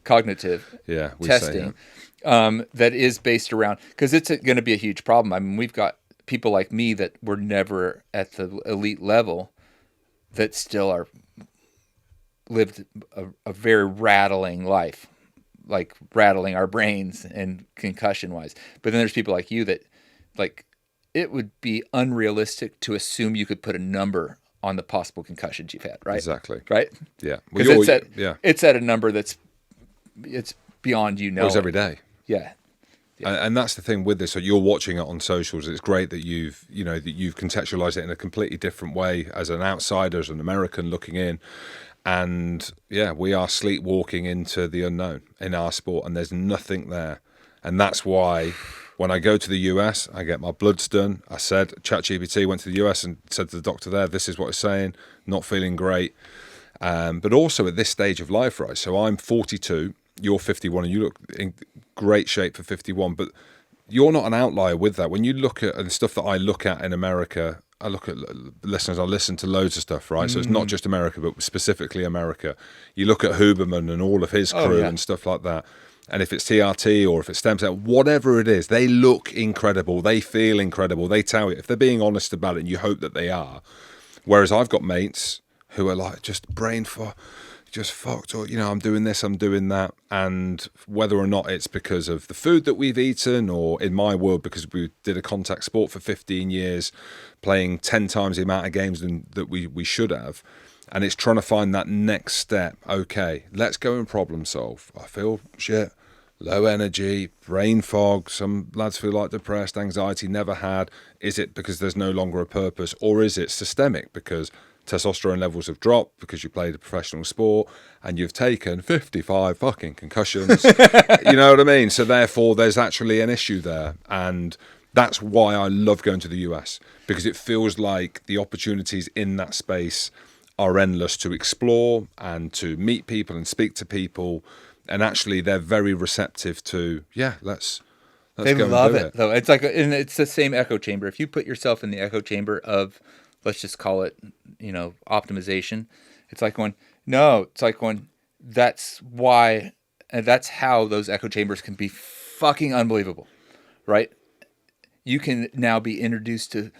cognitive. Yeah. We testing. That is based around, because it's going to be a huge problem. I mean, we've got people like me that were never at the elite level that still lived a very rattling life, like rattling our brains and concussion wise. But then there's people like you that, like, it would be unrealistic to assume you could put a number on the possible concussions you've had, right? Exactly. Right? Yeah. Because it's at a number it's beyond It's every day. Yeah. And that's the thing with this. So you're watching it on socials. It's great that you've contextualized it in a completely different way as an outsider, as an American looking in. And yeah, we are sleepwalking into the unknown in our sport, and there's nothing there. And that's why when I go to the US, I get my bloods done. I said, ChatGPT went to the US and said to the doctor there, this is what it's saying, not feeling great. But also at this stage of life, right? So I'm 42, you're 51, and you look in great shape for 51, but you're not an outlier with that. When you look at the stuff that I look at in America, I look at listeners, I listen to loads of stuff, right? So it's not just America, but specifically America. You look at Huberman and all of his crew and stuff like that. And if it's TRT or if it's stem cell, whatever it is, they look incredible. They feel incredible. They tell you, if they're being honest about it, and you hope that they are. Whereas I've got mates who are like just just fucked, or I'm doing this, I'm doing that, and whether or not it's because of the food that we've eaten, or in my world because we did a contact sport for 15 years, playing 10 times the amount of games that we should have, and it's trying to find that next step. Okay, let's go and problem solve. I feel shit, low energy, brain fog, some lads feel like depressed, anxiety, never had. Is it because there's no longer a purpose, or is it systemic because testosterone levels have dropped because you played a professional sport and you've taken 55 fucking concussions? You know what I mean? So therefore there's actually an issue there, and that's why I love going to the US, because it feels like the opportunities in that space are endless to explore and to meet people and speak to people, and actually they're very receptive to let's they go love and do it though. It's like, and it's the same echo chamber. If you put yourself in the echo chamber of, let's just call it, optimization. It's like going, that's why, and that's how those echo chambers can be fucking unbelievable, right? You can now be introduced to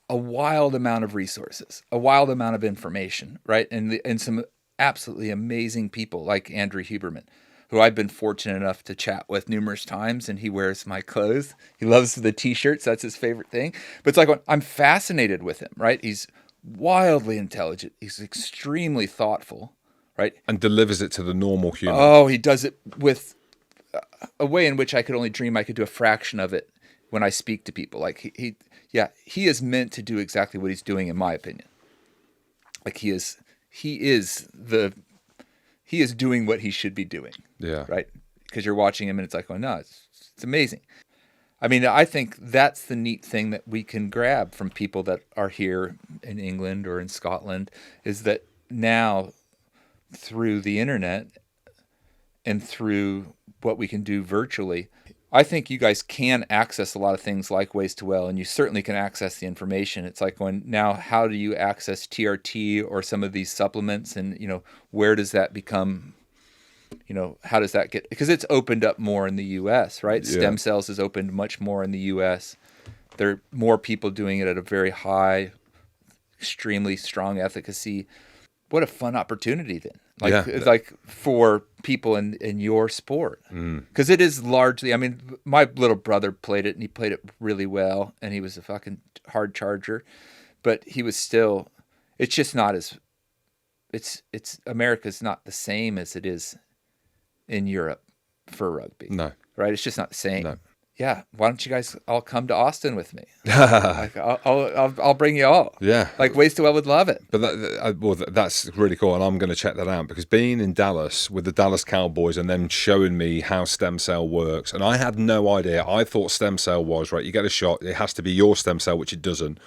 a wild amount of resources, a wild amount of information, right? And some absolutely amazing people like Andrew Huberman, who I've been fortunate enough to chat with numerous times, and he wears my clothes. He loves the t-shirts. That's his favorite thing. But it's like, I'm fascinated with him, right? He's wildly intelligent. He's extremely thoughtful, right? And delivers it to the normal human. Oh, he does it with a way in which I could only dream I could do a fraction of it when I speak to people. Like he is meant to do exactly what he's doing, in my opinion. Like he is doing what he should be doing. Yeah. Right? Because you're watching him and it's like, oh no, it's amazing. I mean, I think that's the neat thing that we can grab from people that are here in England or in Scotland, is that now through the internet and through what we can do virtually, I think you guys can access a lot of things like Ways to Well, and you certainly can access the information. It's like going, now how do you access TRT or some of these supplements, and where does that become, how does that get, because it's opened up more in the US, right? Yeah. Stem cells has opened much more in the US. There are more people doing it at a very high, extremely strong efficacy. What a fun opportunity then. Like for people in your sport, because it is largely, I mean, my little brother played it and he played it really well, and he was a fucking hard charger, but he was still, it's just not as, it's America's not the same as it is in Europe for rugby. No. Right? It's just not the same. No. Yeah, why don't you guys all come to Austin with me? Like, I'll bring you all. Yeah, like Ways to Well would love it. But that's really cool, and I'm going to check that out, because being in Dallas with the Dallas Cowboys and them showing me how stem cell works, and I had no idea. I thought stem cell was right. You get a shot, it has to be your stem cell, which it doesn't.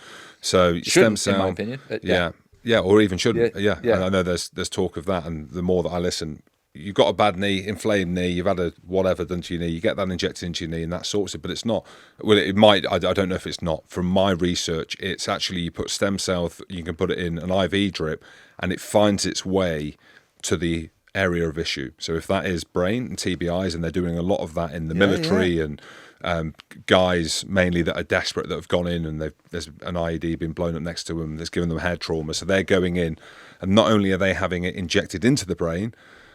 So shouldn't, stem cell, in my opinion. But yeah, or even shouldn't. Yeah. And I know there's talk of that, and the more that I listen. You've got a bad knee, inflamed knee, you've had a whatever done to your knee, you get that injected into your knee and that sorts it, but it's not. Well, it might, I don't know if it's not. From my research, it's actually, you put stem cell, you can put it in an IV drip, and it finds its way to the area of issue. So if that is brain and TBIs, and they're doing a lot of that in the military, and guys mainly that are desperate that have gone in and there's an IED been blown up next to them that's given them head trauma, so they're going in, and not only are they having it injected into the brain,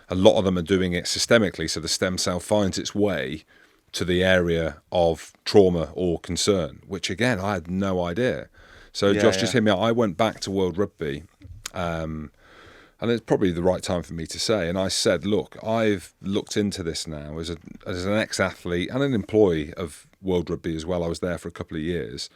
a lot of them are doing it systemically, so the stem cell finds its way to the area of trauma or concern, which again, I had no idea. So Josh, just hear me out. I went back to World Rugby And it's probably the right time for me to say. And I said, look, I've looked into this now as an ex-athlete and an employee of World Rugby as well. I was there for a couple of years.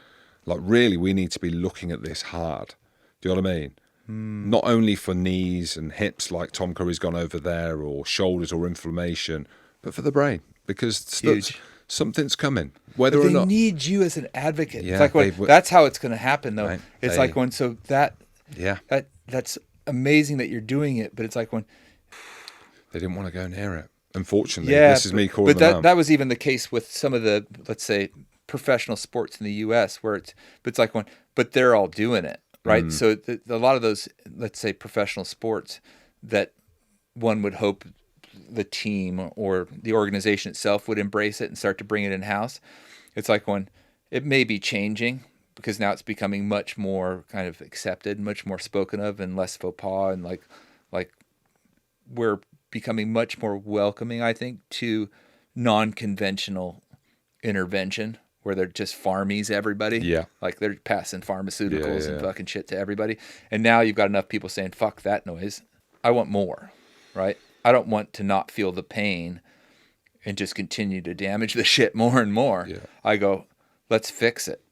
Like, really, we need to be looking at this hard. Do you know what I mean? Not only for knees and hips, like Tom Curry's gone over there, or shoulders or inflammation, but for the brain, because something's coming. Whether but or not they need you as an advocate. Yeah, it's like that's how it's going to happen, though. Right. It's like when that's amazing that you're doing it, but it's like when they didn't want to go near it. Unfortunately, this is me calling them out. That was even the case with some of the, let's say, professional sports in the U.S. where but they're all doing it. Right. So a lot of those, let's say, professional sports that one would hope the team or the organization itself would embrace it and start to bring it in-house. It's like when it may be changing because now it's becoming much more kind of accepted, much more spoken of, and less faux pas. And like we're becoming much more welcoming, I think, to non-conventional intervention, where they're just farmies, everybody. Yeah. Like they're passing pharmaceuticals and fucking shit to everybody. And now you've got enough people saying, fuck that noise. I want more, right? I don't want to not feel the pain and just continue to damage the shit more and more. Yeah. I go, let's fix it,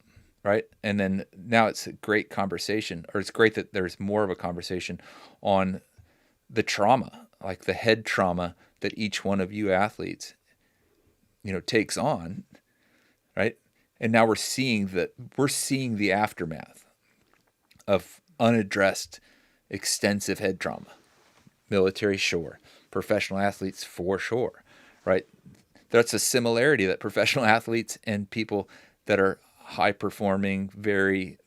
right? And then now it's a great conversation, or it's great that there's more of a conversation on the trauma, like the head trauma that each one of you athletes, takes on. Right. And now we're seeing the aftermath of unaddressed, extensive head trauma. Military, sure. Professional athletes, for sure. Right. That's a similarity that professional athletes and people that are high performing, very,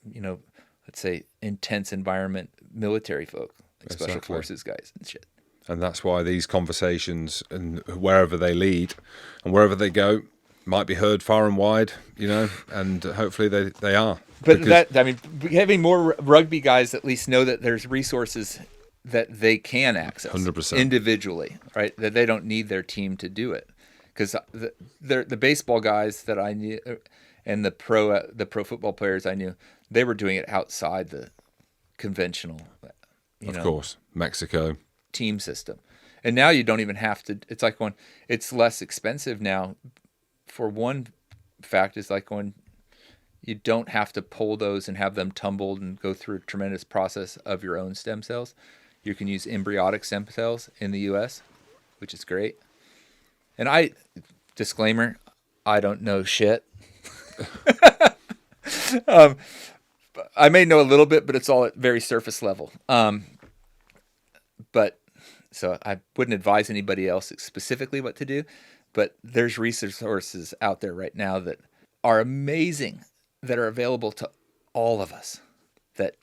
let's say intense environment, military folk, like special forces guys and shit. And that's why these conversations, and wherever they lead and wherever they go, might be heard far and wide, and hopefully they are. But having more rugby guys at least know that there's resources that they can access 100%. Individually, right? That they don't need their team to do it. Because the baseball guys that I knew and the pro football players I knew, they were doing it outside the conventional, of course, Mexico team system. And now you don't even have to. It's like it's less expensive now. For one fact, is like when you don't have to pull those and have them tumbled and go through a tremendous process of your own stem cells. You can use embryonic stem cells in the U.S., which is great. And disclaimer, I don't know shit. I may know a little bit, but it's all at very surface level. But so I wouldn't advise anybody else specifically what to do. But there's resources out there right now that are amazing, that are available to all of us, that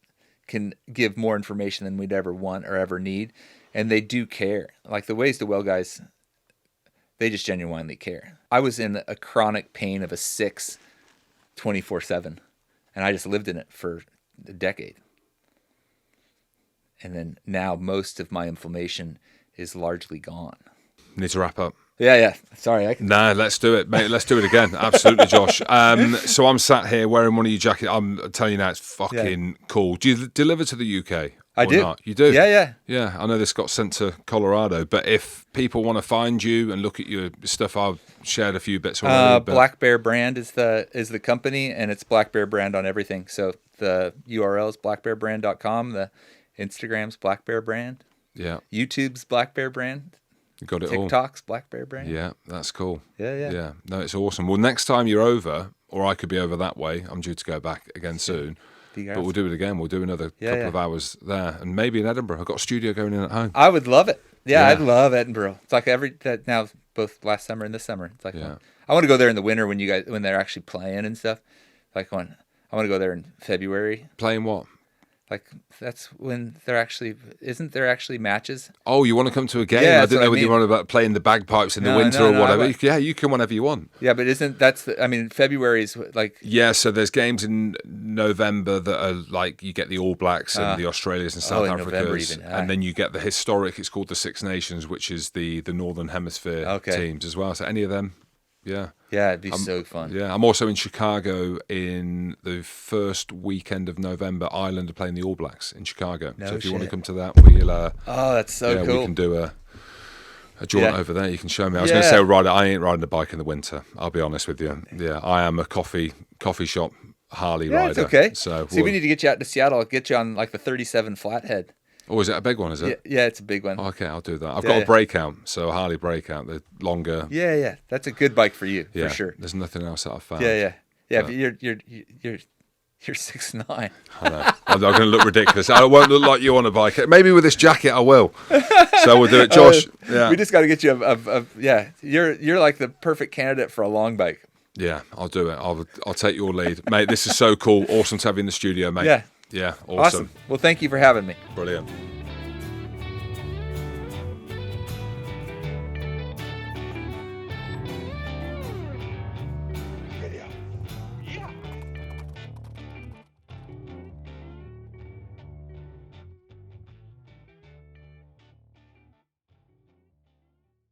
can give more information than we'd ever want or ever need. And they do care. Like the Ways to Well guys, they just genuinely care. I was in a chronic pain of a 6 24/7, and I just lived in it for a decade. And then now most of my inflammation is largely gone. Need to wrap up. Yeah. Sorry. No, let's do it, mate. Let's do it again. Absolutely, Josh. So I'm sat here wearing one of your jackets. I'm telling you now, it's fucking cool. Do you deliver to the UK? I do. Not? You do? Yeah. Yeah, I know this got sent to Colorado, but if people want to find you and look at your stuff, I've shared a few bits already. Black Bear Brand is the company, and it's Black Bear Brand on everything. So the URL is blackbearbrand.com. The Instagram's Black Bear Brand. Yeah. YouTube's Black Bear Brand. You got it all. TikTok's Black Bear Brand. Yeah, that's cool. Yeah. No, it's awesome. Well, next time you're over, or I could be over that way, I'm due to go back again soon. But we'll do it again. We'll do another couple of hours there, and maybe in Edinburgh. I've got a studio going in at home. I would love it. Yeah. I'd love Edinburgh. It's like now both last summer and this summer. It's like I want to go there in the winter when they're actually playing and stuff. Like I want to go there in February. Playing what? Like that's when isn't there actually matches? Oh, you want to come to a game? Yeah, I didn't know whether you wanted about playing the bagpipes in the winter or whatever. Yeah, you can whenever you want. Yeah, but February is like... Yeah, so there's games in November that are like, you get the All Blacks and the Australias and South Africas. And then you get the historic, it's called the Six Nations, which is the Northern Hemisphere teams as well. So any of them... Yeah. Yeah, it'd be so fun. Yeah, I'm also in Chicago in the first weekend of November. Ireland are playing the All Blacks in Chicago. No so if you want to shit. come to that, we'll. Oh, that's so yeah, cool. we can do a jaunt over there. You can show me. I was Yeah. going to say I ain't riding a bike in the winter. I'll be honest with you. Yeah, I am a coffee shop Harley Yeah, rider. it's okay. So See, we need to get you out to Seattle. I'll get you on like the 37 Flathead. Oh, is it a big one? Is it? Yeah, it's a big one. Okay, I'll do that. I've got a breakout, so a Harley breakout, the longer. Yeah. That's a good bike for you, Yeah, for sure. there's nothing else that I've found. Yeah. But you're 6'9". I know. I'm going to look ridiculous. I won't look like you on a bike. Maybe with this jacket, I will. So we'll do it, Josh. Yeah, We just got to get you yeah. You're like the perfect candidate for a long bike. yeah. I'll do it. I'll take your lead, mate. This is so cool. Awesome to have you in the studio, mate. Yeah. Yeah. Awesome. Well, thank you for having me. Brilliant.